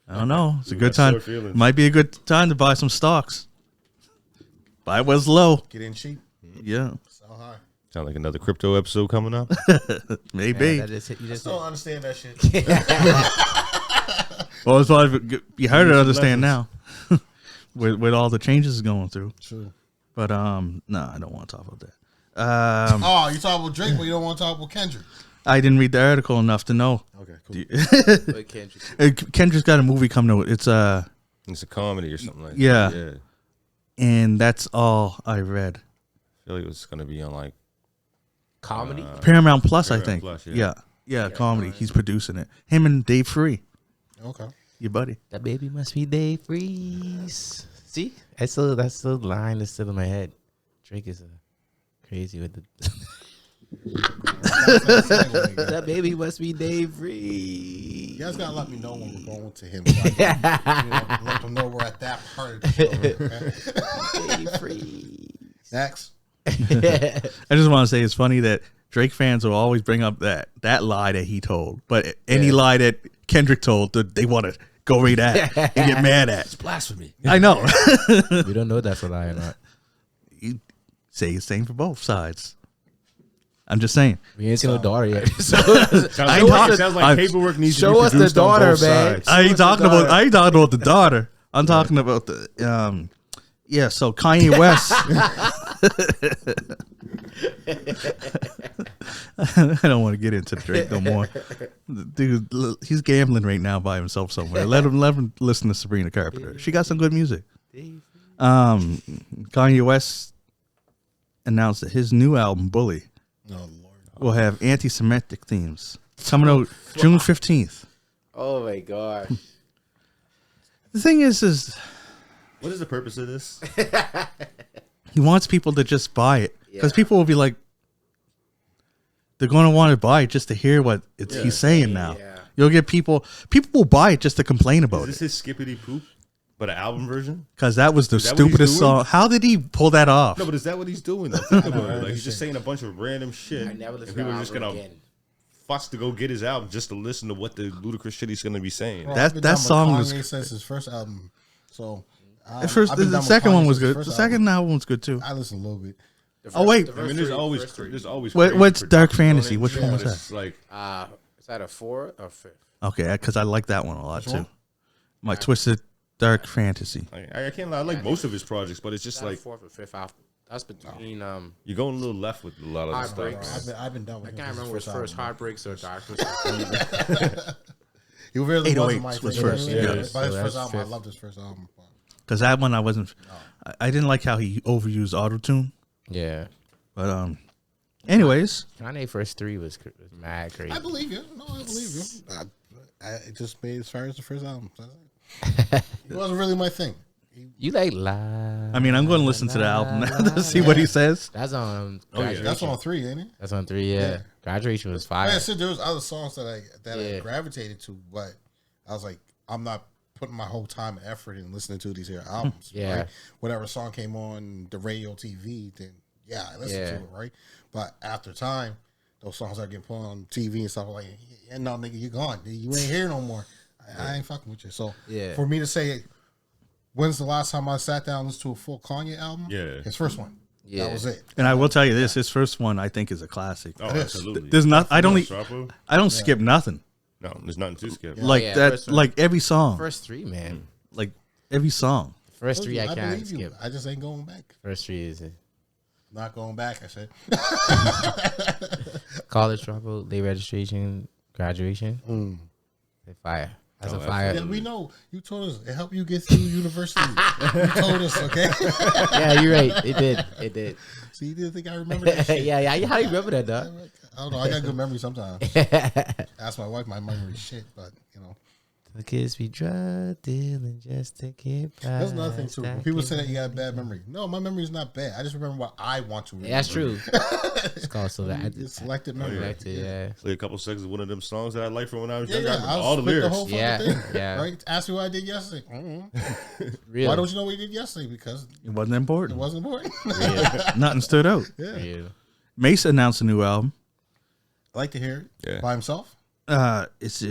I don't know. It's a Ooh, good that's time. sore feelings. Might be a good time to buy some stocks. Buy what's low. Get in cheap. Yeah, Sell high. Sound like another crypto episode coming up. maybe. Yeah, that just hit, you I just still don't understand that shit. Well, it's probably you heard it. Understand now with all the changes going through. True. But no, I don't want to talk about that. Oh, you talk about Drake, but you don't want to talk about Kendrick. I didn't read the article enough to know. Okay, cool. But Kendrick. Kendrick's got a movie coming out. It's It's a comedy or something like Yeah. that. Yeah. and that's all I read. I feel like it was going to be on like Comedy? Paramount Plus, I Paramount think. Plus, yeah. yeah. Comedy. He's producing it. Him and Dave Free, Okay. your buddy. That baby must be Dave Freeze. See? That's still the line that's still in my head. Drake is crazy with the that baby must be Dave Freeze. You guys gotta let me know when we're going to him. So let them know we're at that part of the show. Okay? Dave Freeze. Next. I just want to say it's funny that Drake fans will always bring up that lie that he told, but any lie that Kendrick told, they want to go right at and get mad at. blasphemy. I know. We don't know if that's a lie or not. You say it's same for both sides. I'm just saying. We ain't seen no daughter yet. So Sounds I like, know- sounds like I'm- paperwork needs to show be us the produced on daughter, both man. sides. I ain't talking about the daughter. I'm talking about the yeah, so Kanye West. I don't want to get into Drake no more. Dude, he's gambling right now by himself somewhere. Let him listen to Sabrina Carpentor. She got some good music. Kanye West announced that his new album, Bully, Oh, Lord. will have anti-Semitic themes. Coming out June 15th. oh my god. The thing is What is the purpose of this? he wants people to just buy it. Because people will be like, they're going to want to buy it just to hear what he's saying now. Yeah. You'll get people will buy it just to complain about Is this it. his skippity poop, but an album version? Because that was the Is that what he's stupidest doing? song. How did he pull that off? No, but is that what he's doing? Though? Think about it. Like he's just saying a bunch of random shit, I never and listened to people the are just album gonna again. fuss to go get his album just to listen to what the ludicrous shit he's gonna be saying. Bro, That- I've been that down with song Kanye was- since his first album. So The I've been the down with second Kanye one was since his good. The first second album. album was good too. I listened a little bit. Oh wait, I mean, there's always what's crazy Dark production on Fantasy? it. Which one was But that? it's like is that a 4th or 5th? Okay, because I like that one a lot Which too. one? My Twisted Dark Fantasy. I can't lie. I like most of his projects, but it's Is just that a like 4th or 5th album? That's between you're going a little left with a lot of the Heartbreaks. stuff. I've been done I with him. can't since remember his first album. Heartbreaks or Darkness. He really 808 wasn't my was favorite. first, Yeah, yeah. but So his that's first album, I fifth. loved his first album. Because that one I wasn't. I didn't like how he overused autotune. Yeah. But anyways, Kanye first 3 was mad crazy. I believe you. No, I believe you. It just made as far as the first album. It wasn't really my thing. You like La? I mean, I'm going to listen to the album now to see what he says. That's on Oh, yeah. Graduation. That's on 3, ain't it? That's on 3. Yeah. Graduation was fire. Like I said, there was other songs that I Yeah. gravitated to, but I was like, I'm not putting my whole time and effort in listening to these here albums. Yeah. Right? Whatever song came on the radio, TV, then I listened to it, right? But after time, those songs are getting put on TV and stuff like, yeah, no, nigga, you gone. You ain't here no more. I ain't fucking with you. So Yeah. for me to say, when's the last time I sat down and listened to a full Kanye album? Yeah. His first one. Yeah. That was it. And I will tell you this: his first one I think is a classic. Oh, absolutely. There's not. I don't. Strapo? I don't skip nothing. No, there's nothing to skip. Like yeah, that. first one. Like every song. First 3, man. Like every song. First 3 I can't believe you. skip. I just ain't going back. First 3 is Not going back, I said. college dropout, late registration, graduation. They fire. That's a fire. Yeah, we know. You told us it helped you get through university. You told us, okay? Yeah, you're right. It did. It did. So you didn't think I remember that shit? yeah. How you remember that, dog? I don't know. I got good memory sometimes. Ask my wife, my memory is shit, but you know. The kids be drug dealing just to get by. That's another thing too. When people say that you got a bad memory. No, my memory is not bad. I just remember what I want to remember. Yeah, that's true. It's called so that. It's selected memory. Yeah. Play a couple seconds of one of them songs that I liked from when I was Yeah, younger. yeah. All the lyrics. whole fucking Yeah, thing. yeah. Right? Ask me what I did yesterday. Real. Why don't you know what you did yesterday? Because It wasn't it important. wasn't important. Nothing stood out. Yeah. Real. Mase announced a new album. I like to hear it Yeah. by himself. It's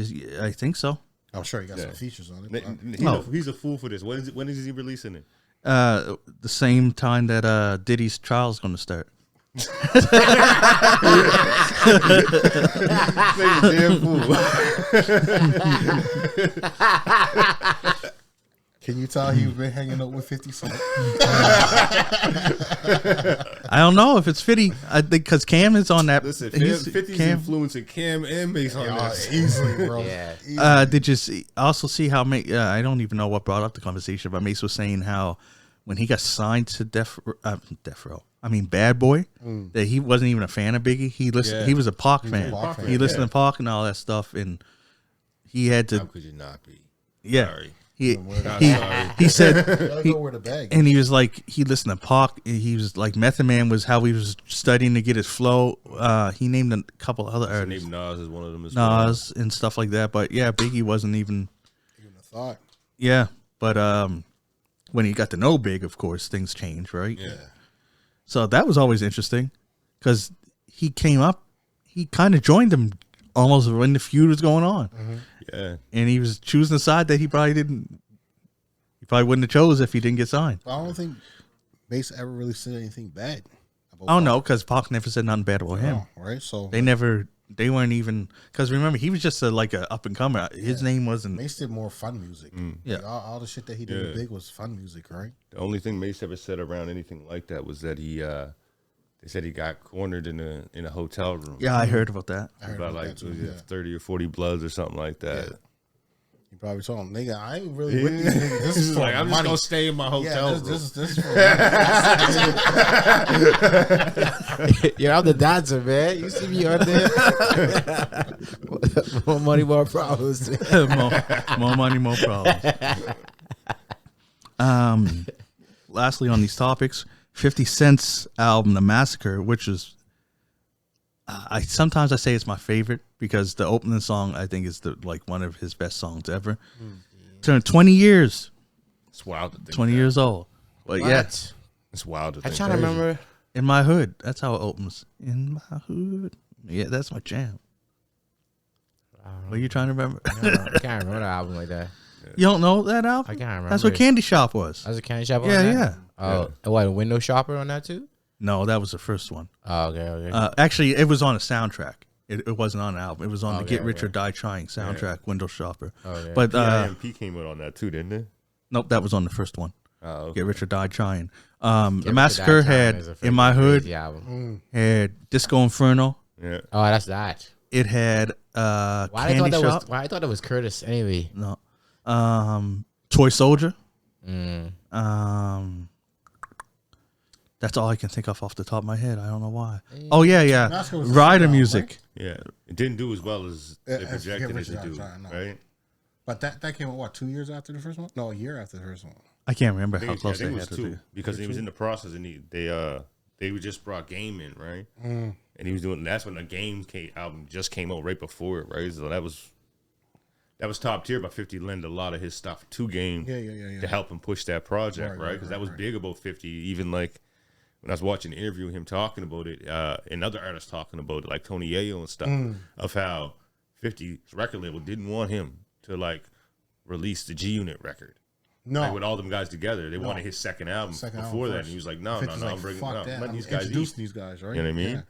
I think so. I'm sure he got some features on it. He's a fool for this. When is he releasing it? The same time that Diddy's trial is going to start. Damn fool. Can you tell he's been hanging out with 50 Cent? I don't know if it's 50. I think because Cam is on that. Listen, he's- 50's Cam. influencing Cam and Mase on this. Easily, bro. Yeah. Did you also see how I don't even know what brought up the conversation, but Mase was saying how when he got signed to Death Row, Bad Boy, that he wasn't even a fan of Biggie. He listened. Yeah. He was a Pac fan. Pac fan, He listened to Pac and all that stuff, and he had How to. could you not be? Yeah, Sorry. he Not he, sorry. he said. Gotta go where the bag. And he was like, he listened to Pac. He was like, Method Man was how he was studying to get his flow. He named a couple other I artists, named Nas as one of them as well. Nas and stuff like that. But yeah, Biggie wasn't even. Even a thought. Yeah, but when he got to know Big, of course, things changed, right? Yeah. So that was always interesting because he came up, he kind of joined him almost when the feud was going on, Yeah. and he was choosing a side that he probably didn't. He probably wouldn't have chose if he didn't get signed. But I don't think Mase ever really said anything bad. About Oh no, because Pac never said nothing bad about him. Pac, right? So They weren't even because remember he was just like a up and comer. His name wasn't. Mase did more fun music. Yeah. Like, all the shit that he did with Big was fun music, right? The only thing Mase ever said around anything like that was that he they said he got cornered in a hotel room. Yeah, I heard about that. I heard About about like that too, was yeah. it 30 or 40 bloods or something like that. He probably told him, nigga, I ain't really with these niggas. This is for Like, I'm just money. gonna stay in my hotel room. This is for money. Yeah, I'm the dancer, man. You see me out there? More money, more problems. more money, more problems. Lastly, on these topics, 50 Cent's album, The Massacre, which is, sometimes I say it's my favorite because the opening song I think is one of his best songs ever. Turned 20 years, It's wild to think 20 that. years old. But yeah, It's wild to I'm think trying to that. remember. In My Hood, that's how it opens. In My Hood, yeah, that's my jam. What are you trying to remember? I can't remember the album like that. You don't know that album? I can't remember. That's what Candy Shop was. That was a candy shop. Yeah, on that? yeah. Oh, what, a window shopper on that too? No, that was the first one. Oh, okay. Actually, it was on a soundtrack. It wasn't on an album. It was on the Get Rich or Die Trying soundtrack, Window Shopper. Okay. But PIMP came out on that too, didn't it? nope, that was on the first one. Oh, okay. Get Rich or Die Trying. Get The Massacre Rich or Die Trying had is a In My Hood, crazy album. had Disco Inferno. Yeah. Oh, that's that. It had Candy Shop. Why I thought it was Curtis anyway. No, Toy Soldier. Mm. That's all I can think of off the top of my head. I don't know why. Oh yeah. Massacre was Rider the music. right? Yeah. It didn't do as well as they As projected Get it Rich or to Die do, Trying, no. right? But that came out, what, 2 years after the first one? No, a year after the first one. I can't remember I how think close it they was had to two be. because he was in the process and they just brought Game in, right? And he was doing. That's when the Game album just came out right before it, right? So that was top tier. But 50 lent a lot of his stuff to Game to help him push that project, right? Because that was big about 50. Even like when I was watching an interview with him talking about it, and other artists talking about it, like Tony Yayo and stuff, of how 50's record label didn't want him to like release the G Unit record. No. Like with all them guys together, they wanted his second album before that. And he was like, no, I'm bringing letting these guys introduce these guys, right? You know what I mean? Yeah.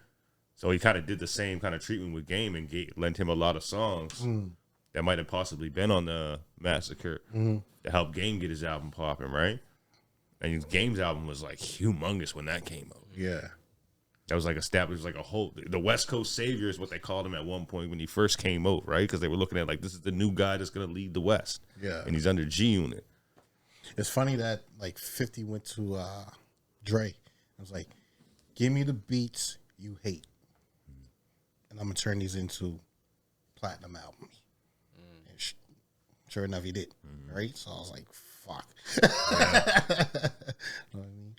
So he kind of did the same kind of treatment with Game and lent him a lot of songs that might have possibly been on the Massacre to help Game get his album popping, right? And Game's album was like humongous when that came out. Yeah. That was like established, like a whole, the West Coast Savior is what they called him at one point when he first came out, right? Because they were looking at like, this is the new guy that's going to lead the West. Yeah. And he's under G Unit. It's funny that like 50 went to Dre. It was like, give me the beats you hate, and I'm gonna turn these into platinum albums. And sure enough, he did. Right? So I was like, fuck. You know what I mean?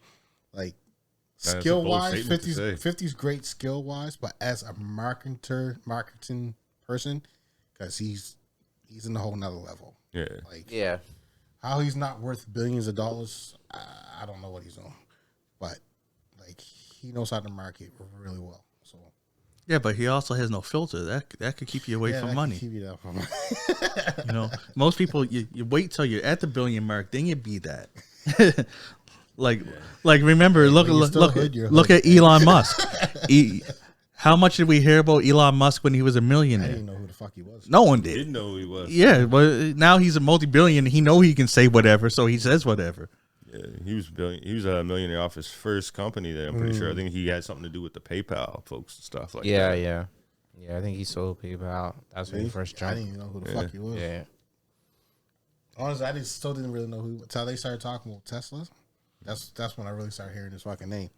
Like skill wise, 50's great skill wise, but as a marketing person, because he's in a whole nother level. Yeah. Like Yeah. how he's not worth billions of dollars, I don't know what he's doing, but like he knows how to market really well. So Yeah, but he also has no filter. That could keep you away from money. Keep you there from money. You know, most people you wait till you're at the billion mark, then you be that. like remember, look at Elon Musk. How much did we hear about Elon Musk when he was a millionaire? I didn't know who the fuck he was. No one did. Didn't know who he was. Yeah, but now he's a multi-billion. He know he can say whatever, so he says whatever. Yeah, he was a millionaire off his first company there. I'm pretty sure. I think he had something to do with the PayPal folks and stuff like that. Yeah. I think he sold PayPal. That's when he first I jumped. didn't even know who the fuck he was. Yeah. Honestly, I still didn't really know who. Until they started talking about Tesla. That's when I really started hearing his fucking name.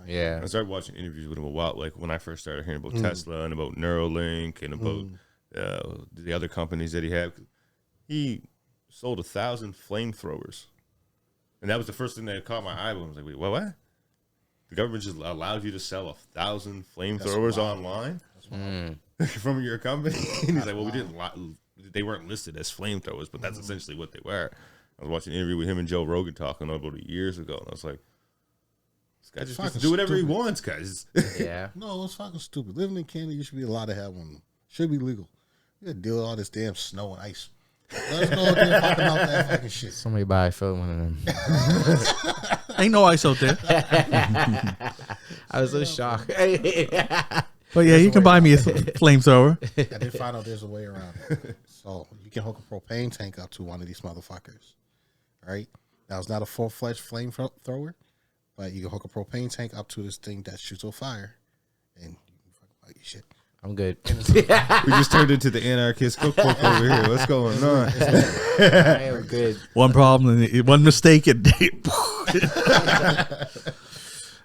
Yeah. I started watching interviews with him a while, like when I first started hearing about Tesla and about Neuralink and about the other companies that he had. He sold 1,000 flamethrowers, and that was the first thing that caught my eye. I was like, wait, what? The government just allows you to sell 1,000 flamethrowers online from your company? And he's like, well, they weren't listed as flamethrowers, but that's essentially what they were. I was watching an interview with him and Joe Rogan talking about it years ago, and I was like, this guy just gets to do whatever he wants, guys. Yeah. No, it's fucking stupid. Living in Canada, you should be allowed to have one. Should be legal. You gotta deal with all this damn snow and ice. Let's go out there and fucking out that fucking shit. Somebody buy a film one of them. Ain't no ice out there. I was so shocked. But yeah, you can buy me a flamethrower. I did find out there's a way around it. So you can hook a propane tank up to one of these motherfuckers. Right? Now it's not a full-fledged flamethrower, but you can hook a propane tank up to this thing that shoots on fire, and you can fucking light your shit. I'm good. We just turned into the anarchist cookbook over here. What's going on? I am good. One problem, one mistake. All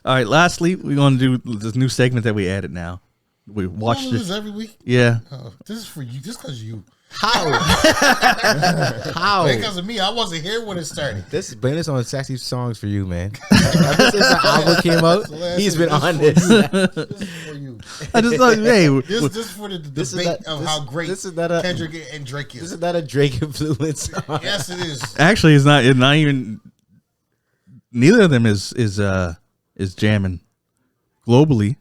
right, lastly, we're going to do this new segment that we added now. We watch this every week. Yeah. This is for you, just because you. How? How? Because of me, I wasn't here when it started. This is on sexy songs for you, man. Ever since the album came out, he's been on this. This is for you. I just thought, hey, This is for the debate of how great Kendrick and Drake is. This is not a Drake influence song. Yes, it is. actually, it's not even. Neither of them is jamming globally.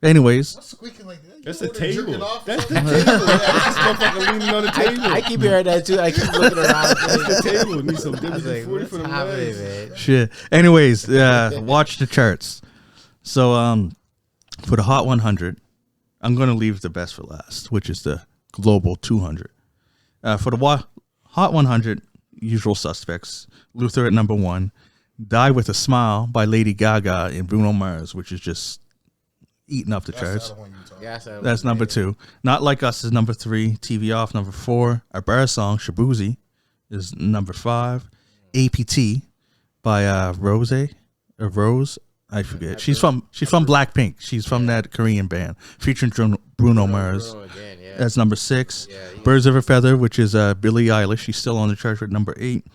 Anyways, What's squeaking like that? That's the table. That's the table. That's motherfucker leaning on the table. I keep hearing that too. I keep looking around. That's the table. Need some I was like, WD-40 what's for the happening, legs. man? shit. Anyways, watch the charts. So for the Hot 100, I'm going to leave the best for last, which is the Global 200. For the Hot 100, usual suspects. Luther at number 1. Die with a Smile by Lady Gaga and Bruno Mars, which is just eating up the charts. That's number 2. Not Like Us is number 3. TV Off number 4. Our Bar song Shabuzi is number 5. APT by Rose. I forget. She's from Blackpink. She's from that Korean band featuring Bruno Mars. That's number 6. Birds of a Feather, which is Billie Eilish. She's still on the chart with number 8.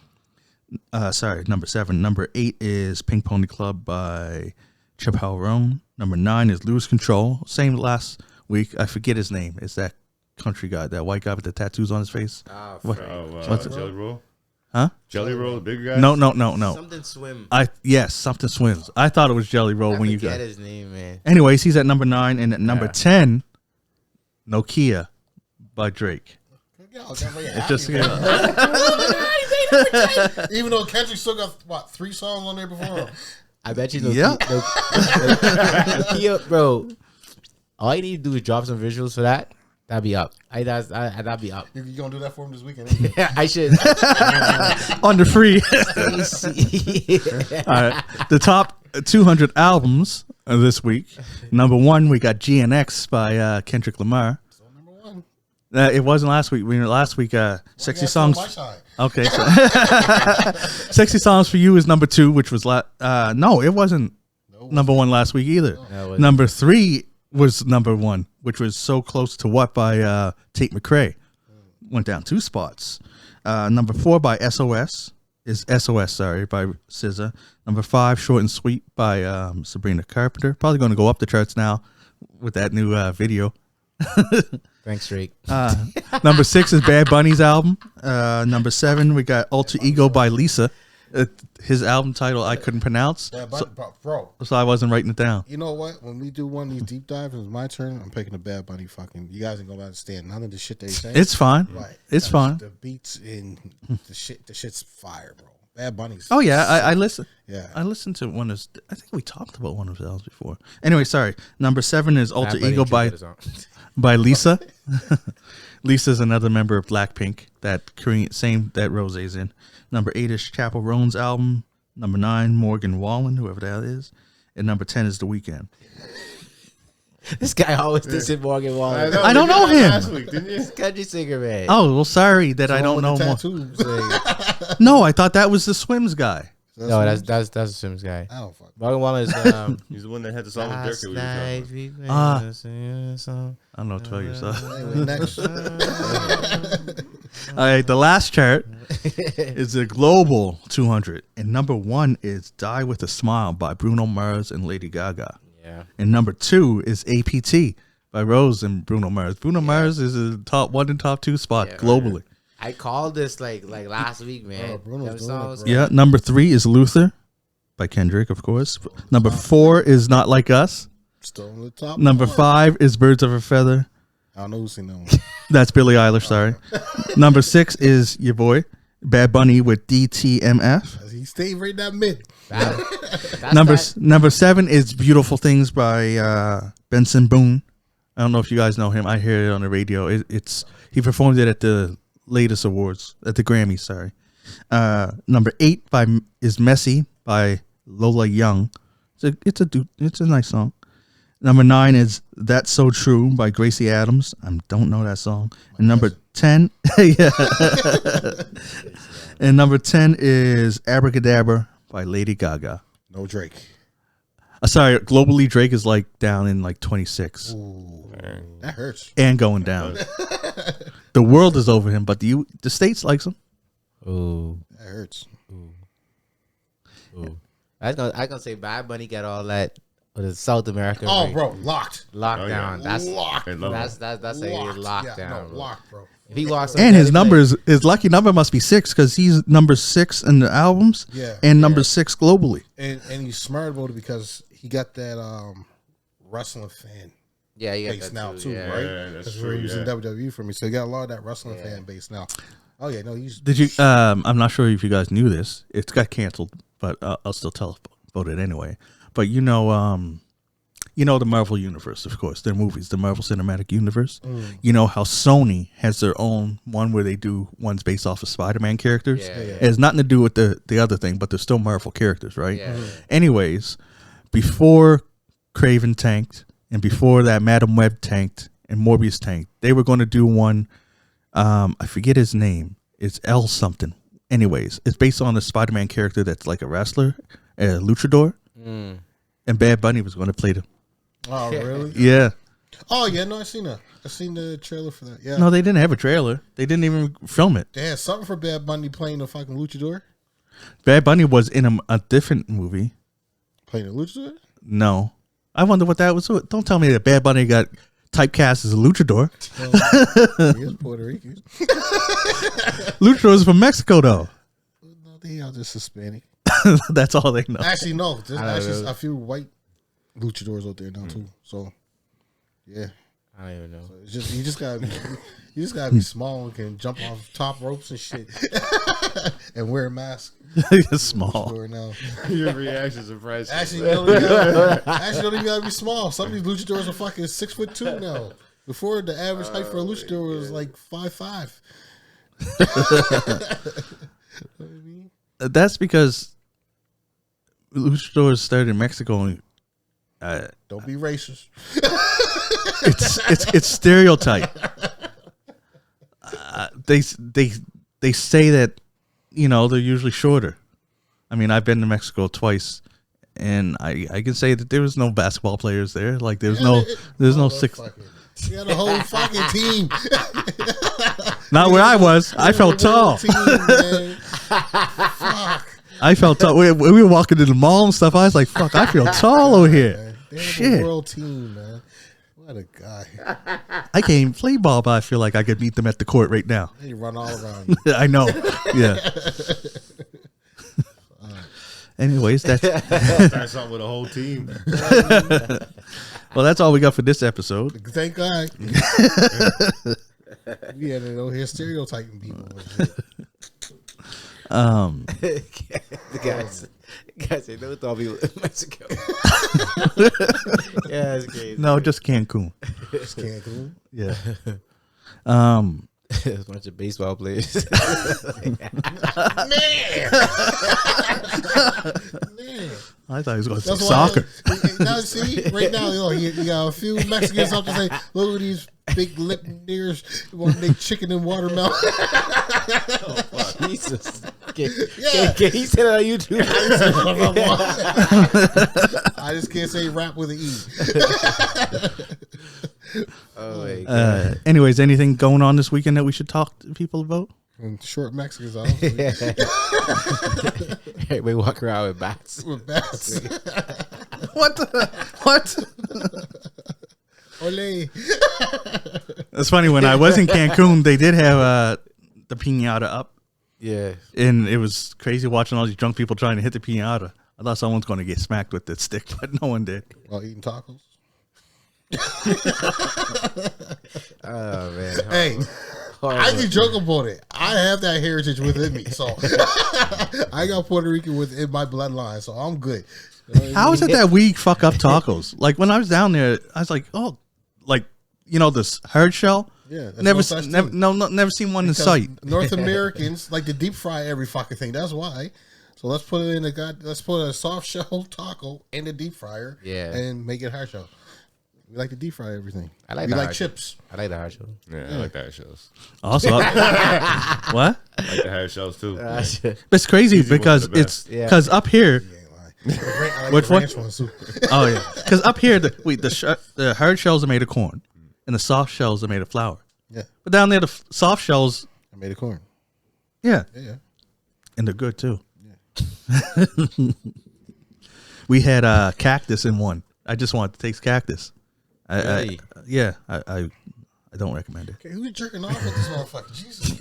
Number 7. Number 8 is Pink Pony Club by Chappelle Roan. Number 9 is Lose Control. Same last week. I forget his name. It's that country guy, that white guy with the tattoos on his face. What's it? Jelly Roll? Huh? Jelly Roll, the bigger guy? No. Something Swim. Something Swims. I thought it was Jelly Roll when you got his name, man. Anyways, he's at number 9, and at number 10, Nokia by Drake. It's just even though Kendrick still got 3 songs on there before. I bet you Nokia, bro. All you need to do is drop some visuals for that. That'd be up. That'd be up. You gonna do that for him this weekend? Yeah, I should. On the free. All right. The top 200 albums this week. Number 1, we got GNX by Kendrick Lamar. So number 1. It wasn't last week. Last week, 60 songs. Okay. So 60 Songs for You is number 2, which was no, it wasn't number 1 last week either. No, number 3 was number 1, which was So Close to What by Tate McRae. Went down 2 spots. Number 4 by SOS by SZA. Number 5, Short and Sweet by Sabrina Carpenter. Probably going to go up the charts now with that new video. Thanks, Drake. Number 6 is Bad Bunny's album. Number 7, we got Alter Ego by Lisa. His album title I couldn't pronounce, so I wasn't writing it down. You know what? When we do one of these deep dives, it's my turn. I'm picking the Bad Bunny fucking. You guys ain't gonna understand none of the shit they say. It's fine. Right. It's fine. The beats and the shit's fire, bro. Bad Bunny's. Oh yeah, I listen. Yeah, I listened to one of. I think we talked about one of his albums before. Anyway, sorry. Number 7 is Alter Ego by Lisa. Lisa's another member of Blackpink. That Korean, same that Rose's in. Number 8 is Chappell Roan's album. Number 9, Morgan Wallen, whoever that is. And number 10 is The Weeknd. This guy always dissing Morgan Wallen. I don't know him. Last week, didn't you? Country singer, man. Oh, well, sorry that I don't know more. No, I thought that was the Swims guy. No, that's the Sims guy. I don't fuck. Morgan Wallen is he's the one that had the song with Dirk. I don't know what to tell you, so. Next. All right, the last chart is the Global 200, and number 1 is "Die with a Smile" by Bruno Mars and Lady Gaga. Yeah. And number 2 is "APT" by Rose and Bruno Mars. Bruno Mars is a top 1 and top 2 spot globally. I called this like last week, man. Yeah. Number 3 is "Luther" by Kendrick, of course. Number 4 is "Not Like Us." Still on the top. Number 5 is "Birds of a Feather." I don't know who's seen that one. That's Billie Eilish, sorry. Number 6 is your boy, Bad Bunny with DTMF. He stayed right in that mid. Number 7 is Beautiful Things by Benson Boone. I don't know if you guys know him. I hear it on the radio. He performed it at the latest awards, at the Grammys, sorry. Number 8 is Messy by Lola Young. It's a nice song. Number 9 is That's So True by Gracie Adams. I don't know that song. And number 10, and number 10 is Abracadabra by Lady Gaga. No Drake. Sorry, globally Drake is like down in like 26. Ooh, that hurts. And going down. The world is over him, but the States likes him. Ooh, that hurts. Ooh. I was gonna say Bad Bunny got all that. But it's South America. Oh, right? bro, locked. Lockdown. Yeah. That's locked. That's a lockdown. Yeah, no, locked, bro. If he walks and his numbers, his lucky number must be 6 because he's number 6 in the albums. Yeah. And number 6 globally. And he's smart about it because he got that wrestling fan. Yeah, he got base that now too, Yeah, right? yeah, that's where true. he was in WWE for me, so he got a lot of that wrestling fan base now. Oh yeah, no, he's. Did you? I'm not sure if you guys knew this. It's got canceled, but I'll still tell about it anyway. But you know, you know the Marvel Universe, of course, their movies, the Marvel Cinematic Universe. You know how Sony has their own one where they do ones based off of Spider-Man characters. Yeah. It has nothing to do with the other thing, but they're still Marvel characters, right? Yeah. Anyways, before Kraven tanked and before that Madam Web tanked and Morbius tanked, they were going to do one, I forget his name. It's L something. Anyways, it's based on a Spider-Man character that's like a wrestler, a luchador. And Bad Bunny was going to play them. Oh, really? Yeah. Oh, yeah. No, I seen that. I seen the trailer for that. Yeah. No, they didn't have a trailer. They didn't even film it. They had something for Bad Bunny playing the fucking luchador. Bad Bunny was in a different movie. Playing the luchador? No. I wonder what that was. Don't tell me that Bad Bunny got typecast as a luchador. He is Puerto Rican. Luchadors from Mexico, though. No, they are just Hispanic. That's all they know. Actually, no. There's actually a few white luchadors out there now too. So, yeah. I don't even know. So it's just you just gotta be small and can jump off top ropes and shit, and wear a mask. Small. Now. Your reaction surprised. Actually, you don't even gotta be small. Some of these luchadors are fucking 6'2" now. Before, the average height for a luchador was like 5'5". What I mean? That's because luchadors started in Mexico. And, Don't be racist. it's stereotype. They say that, you know, they're usually shorter. I mean, I've been to Mexico twice, and I can say that there was no basketball players there. Like there's no six. You had a whole fucking team. Not where I was. I felt tall. Team, man. Fuck. I felt tall. We were walking to the mall and stuff. I was like, "Fuck, I feel tall over here." They have Shit. a world team, man. What a guy. I can't even play ball, but I feel like I could beat them at the court right now. They run all around you. I know. Yeah. Anyways, that's Start something with a whole team. well, that's all we got for this episode. Thank God. We had to know here stereotyping people. The guys say no thought people in Mexico. Yeah, it's crazy. No, just Cancun. Just Cancun. Yeah. There's a bunch of baseball players. Man. I thought he was going to say That's soccer. Now, see, right now, you got a few Mexicans up to say, look at these big lip niggers want to make chicken and watermelon. Jesus. Can he say that on YouTube? I just can't say rap with an E. Oh, my God. Anyways, anything going on this weekend that we should talk to people about? And short Mexicans out. Everybody walk around with bats. With bats. What? What? Ole. It's funny, when I was in Cancun, they did have the piñata up. Yeah. And it was crazy watching all these drunk people trying to hit the piñata. I thought someone's going to get smacked with that stick, but no one did. While eating tacos. Oh, man. Hey, I can joke about it. I have that heritage within me, so I got Puerto Rican within my bloodline, so I'm good. How is it that we fuck up tacos? Like when I was down there, I was like, oh, like, you know, this hard shell. Yeah, that's never seen one because in sight. North Americans like to deep fry every fucking thing. That's why. So let's put it in let's put a soft shell taco in the deep fryer. Yeah. And make it hard shell. We like to deep fry everything. I like we the like hard chips. I like the hard shell. Yeah, I like the hair shows. Also, what? I like the hair shows too. It's crazy Easy because ones are the it's best. because up here. I like Which the one? ranch ones too. Oh yeah, because up here the hard shells are made of corn, and the soft shells are made of flour. Yeah, But down there, the soft shells, I made a corn. yeah, Yeah. and they're good too. Yeah. We had cactus in one. I just wanted to taste cactus. Really? I don't recommend it. Okay, who's jerking off with this motherfucker? Jesus.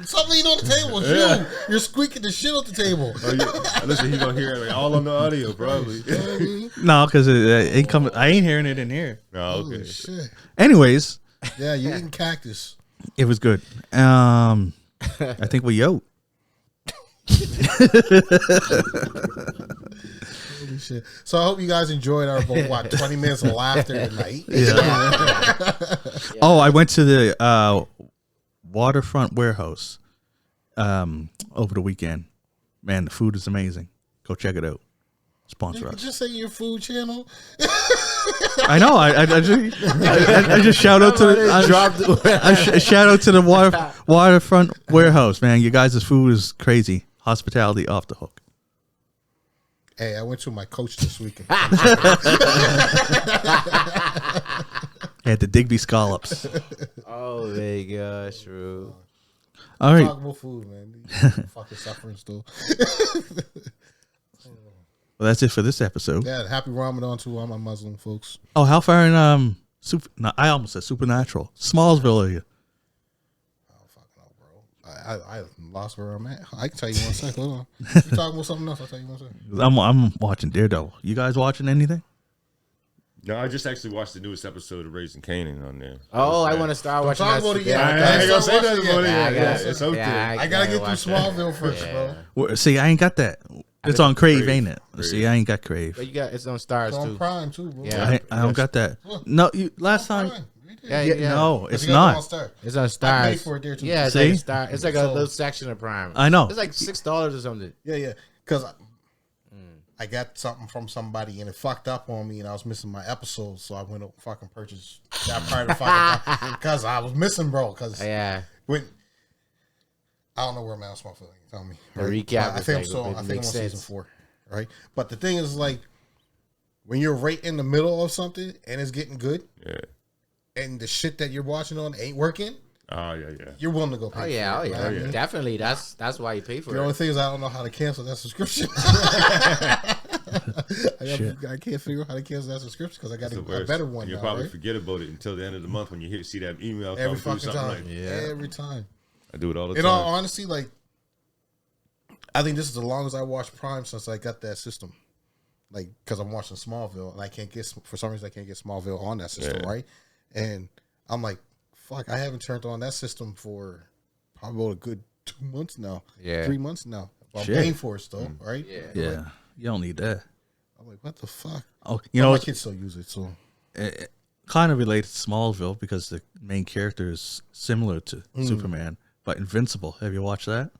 Stop leaning on the table. It's you. You're squeaking the shit off the table. Oh, yeah. Listen, he's gonna hear it like, all on the audio, probably. You know what I mean? No, because it ain't coming. I ain't hearing it in here. Oh, Holy okay. shit. Anyways, Yeah, you eating cactus. it was good. I think we yo. Holy shit. So I hope you guys enjoyed our 20 minutes of laughter tonight. Oh, I went to the Waterfront Warehouse over the weekend. Man, the food is amazing. Go check it out. Sponsor us. Just say your food channel. I know. I just shout out to the shout out to the Waterfront Warehouse. Man, you guys' food is crazy. Hospitality off the hook. Hey, I went to my coach this weekend. Had the Digby scallops. Oh my gosh, true. All right. Talk about food, man. Fucking suffering still. Well, that's it for this episode. Yeah, happy Ramadan to all my Muslim folks. Oh, how far in I almost said Supernatural. Smallsville are you? I don't fucking know, bro. I lost where I'm at. I can tell you one second. Hold on. You talking about something else? I'll tell you one second. I'm watching Daredevil. You guys watching anything? No, I just actually watched the newest episode of Raising Kanan on there. Oh, I want to start watching talk that. about it Yeah, yet. I ain't gonna say nothing about it. I Yeah, gotta- it's okay. yeah, I gotta get through watch that. Smallville first, bro. See, I ain't got that. It's on Crave, ain't it? Crave. See, I ain't got Crave. But you got it's on Stars It's on too. Prime too, bro. Yeah. I don't got that. No, last time. Prime. Yeah, Yeah, yeah. no, But it's you got it on not. Star. It's on I Stars. paid for it there too. Yeah, it's See? like Star. It's like a So- little section of Prime. I know. It's like $6 or something. Yeah. Because I got something from somebody and it fucked up on me and I was missing my episodes, so I went up and fucking purchased that part of the fucking because I was missing, bro. Because Yeah. when I don't know where Mouse Smallville, you tell me. The recap I is think like, I'm it on makes season sense. 4, right? But the thing is, like, when you're right in the middle of something and it's getting good, Yeah. and the shit that you're watching on ain't working, Oh yeah. you're willing to go pay. Oh yeah, for oh it, yeah, right? I mean, definitely. That's why you pay for the only it. thing is I don't know how to cancel that subscription. I can't figure out how to cancel that subscription because I got That's the a worst. better one You'll now, probably right? forget about it until the end of the month when you see that email come Every through. fucking Something time. like, Every time. I do it all the In time. all honesty, like, I think this is the longest I watched Prime since I got that system. Like, because I'm watching Smallville and I can't get, for some reason, I can't get Smallville on that system, right? And I'm like, fuck, I haven't turned on that system for probably about a good 2 months now. Yeah. 3 months now. I'm Shit. paying for it still, right? Yeah. Yeah, you don't need that. I'm like, what the fuck? Oh, you But know, my it's kids still use it, so. kind of related to Smallville because the main character is similar to Superman. But Invincible, have you watched that?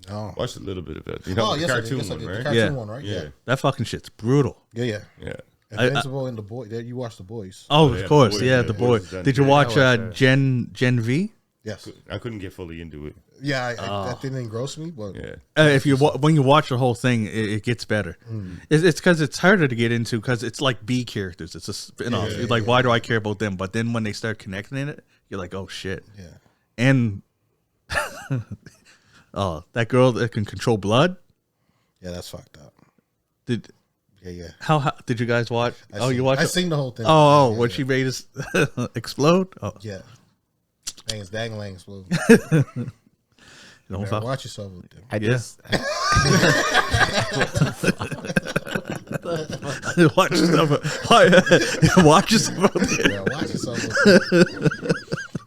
No. Watched a little bit of that. You know, Oh, the yes, I did. cartoon Yes, I one, did. The right? cartoon Yeah. one, right? Yeah. That fucking shit's brutal. Yeah. Yeah. Invincible and the boy. There, you watch the boys. Oh, yeah, of course, The Boys, yeah, yeah, the The boy. Boys is done. Did you Yeah, watch I watched that. Gen V? Yes. I couldn't get fully into it. Yeah, that didn't engross me, but Yeah. If you when you watch the whole thing, it gets better. It's because it's harder to get into because it's like B characters. It's a spin-off. It's like, why do I care about them? But then when they start connecting in it, you're like, oh shit. yeah. And oh, that girl that can control blood. Yeah, that's fucked up. Did Yeah. how did you guys watch? You watched I it? seen the whole thing. Oh, yeah, when yeah. she made us explode. Oh, Yeah. Dang, it's dang explode. don't Better fuck. watch yourself with them. I just Watch yourself. Watch yourself. Yeah, watch yourself with them.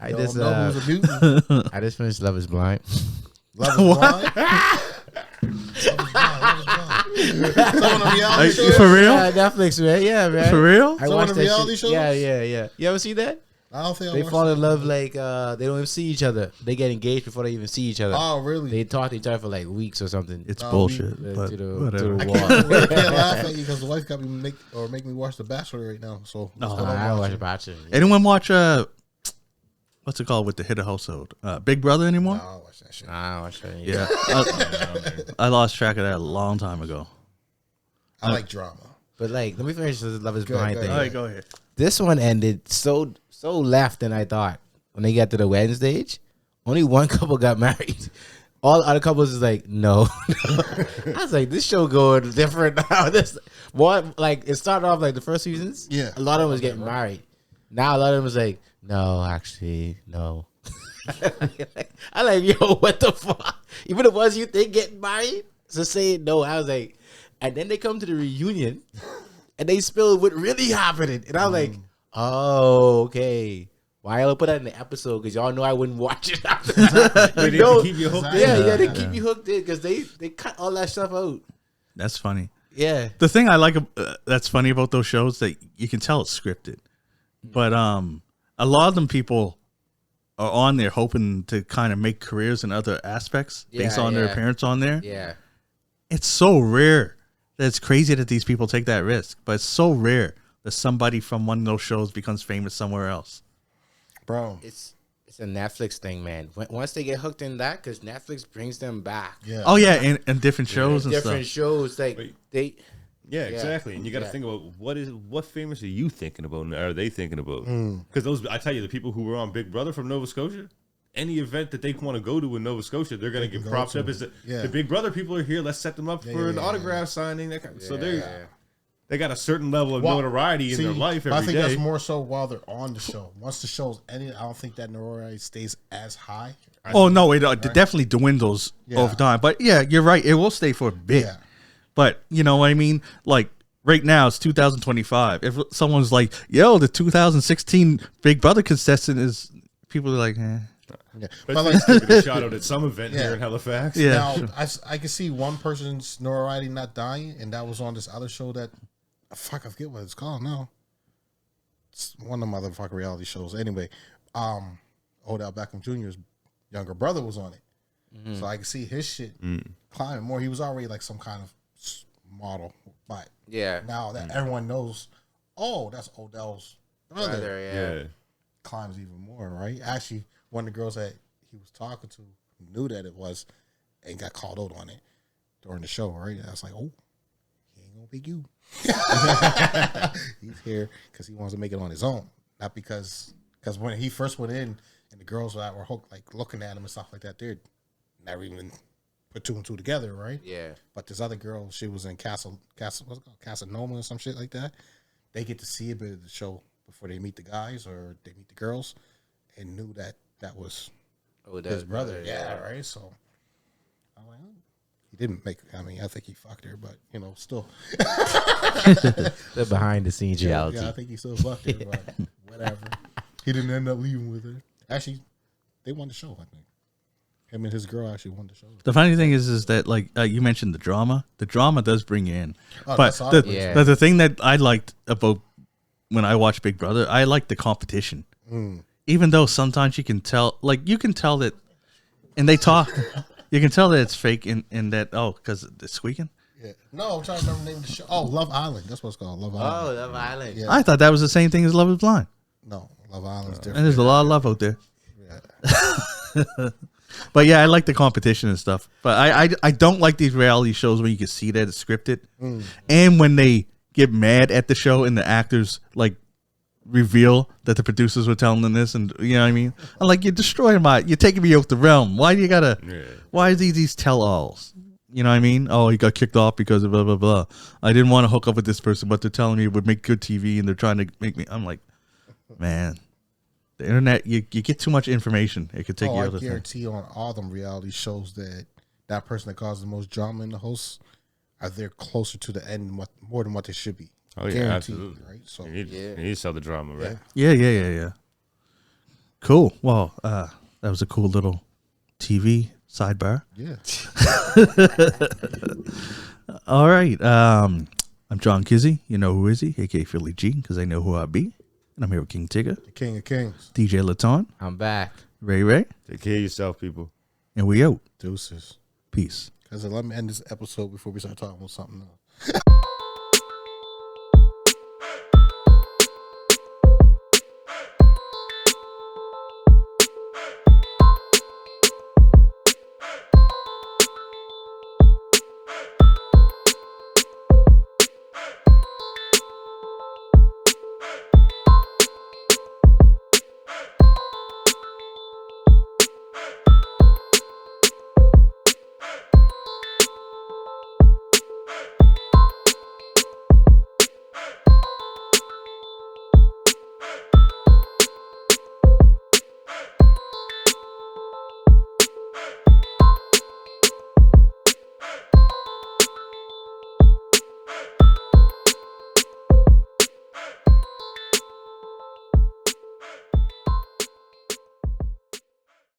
I You just don't know who's a mutant. I just finished Love Is Blind. Love is blind. Love is blind. Someone on reality show. For real? Yeah, Netflix, man. Yeah, man. For real? I Some watched of the that reality shit. shows? Yeah. You ever see that? I don't think I They watched fall in that. love like they don't even see each other. They get engaged before they even see each other. Oh, really? They talk to each other for like weeks or something. It's No, bullshit. to But the whatever. wall. I can't laugh at you because the wife got me make me watch The Bachelor right now. So I watch Bachelor. Anyone watch what's it called with the hit of household? Big Brother anymore? I don't watch that shit. I watch that. Yeah. I lost track of that a long time ago. I like drama. But like, let me finish the Love Is Go Blind ahead, thing. go ahead. go ahead. This one ended so left than I thought. When they got to the wedding stage, only one couple got married. All the other couples is like, no. I was like, this show going different now. This one, like, it started off like the first seasons. Yeah. A lot of them was getting married. Now a lot of them was like, no, actually, no. I like, yo, what the fuck? Even the ones you think getting married, so saying no. I was like, and then they come to the reunion, and they spill what really happened, and I was like, oh, okay. Why y'all put that in the episode? Because y'all know I wouldn't watch it after that. They didn't keep you hooked in. Yeah, they keep you hooked in because they cut all that stuff out. That's funny. Yeah. The thing I like that's funny about those shows that you can tell it's scripted, but a lot of them people are on there hoping to kind of make careers in other aspects based on their appearance on there. Yeah. It's so rare that it's crazy that these people take that risk, but it's so rare that somebody from one of those shows becomes famous somewhere else. Bro, It's a Netflix thing, man. Once they get hooked in that, because Netflix brings them back. yeah. Oh yeah, and different shows and Different stuff. shows, like Wait. they. Yeah, exactly. And you got to think about what famous are you thinking about? And are they thinking about? Because those, I tell you, the people who were on Big Brother from Nova Scotia, any event that they want to go to in Nova Scotia, they're going to get propped up as the Big Brother people are here. Let's set them up for an autograph signing. That kind of, so they got a certain level of notoriety in their life every day. I think that's more so while they're on the show. Once the show's ended, I don't think that notoriety stays as high. Oh no, it definitely dwindles over time. But yeah, you're right. It will stay for a bit. Yeah. But you know what I mean? Like right now, it's 2025. If someone's like, "Yo, the 2016 Big Brother contestant is," people are like, "Eh." Yeah. But let's give it a shout out at some event here in Halifax. Yeah. Now, I can see one person's notoriety not dying, and that was on this other show that, I forget what it's called now. It's one of the motherfucking reality shows. Anyway, Odell Beckham Jr.'s younger brother was on it. So I can see his shit climbing more. He was already like some kind of model, but now that everyone knows, oh, that's Odell's brother, climbs even more, right? Actually, one of the girls that he was talking to knew that it was and got called out on it during the show, right? And I was like, oh, he ain't gonna pick you. He's here because he wants to make it on his own, not because when he first went in and the girls that were hooked, like looking at him and stuff like that, they're never even put two and two together, right? Yeah. But this other girl, she was in what's it called, Casanova or some shit like that. They get to see a bit of the show before they meet the guys or they meet the girls, and knew that was his brother. Yeah, right. So I'm like, oh. He didn't make. I mean, I think he fucked her, but you know, still. The behind the scenes reality. Yeah, I think he still fucked her, but whatever. He didn't end up leaving with her. Actually, they won the show. I think him and his girl actually won the show. The funny thing is that like you mentioned the drama. The drama does bring you in, but the the thing that I liked about when I watched Big Brother, I liked the competition. Even though sometimes you can tell that, and they talk, you can tell that it's fake in that because it's squeaking. Yeah. No, I'm trying to remember the name of the show. Oh, Love Island. That's what it's called. Love Island. Oh, Love Island. Yeah. I thought that was the same thing as Love Is Blind. No, Love Island's different. And there's a lot of love out there. Yeah. But yeah, I like the competition and stuff. But I don't like these reality shows where you can see that it's scripted. And when they get mad at the show and the actors like reveal that the producers were telling them this, and you know what I mean? I'm like, you're destroying you're taking me off the realm. Why do you gotta why are these tell-alls? You know what I mean? Oh, he got kicked off because of blah blah blah. I didn't want to hook up with this person, but they're telling me it would make good TV and they're trying to make me. I'm like, man, the internet, you get too much information. It could take you I other things. guarantee on all them reality shows that person that caused the most drama in the hosts are there closer to the end more than what they should be. Oh, yeah, Guaranteed, absolutely. Right? So You need to sell the drama, right? Yeah. Cool. Well, that was a cool little TV sidebar. yeah. All right. I'm John Kizzy. You know who is he? A.K.A. Philly G, because I know who I be. And I'm here with King Tigger, The King of Kings. DJ Laton, I'm back. Ray, Take care of yourself, people. and we out. Deuces. Peace. Because let me end this episode before we start talking about something else.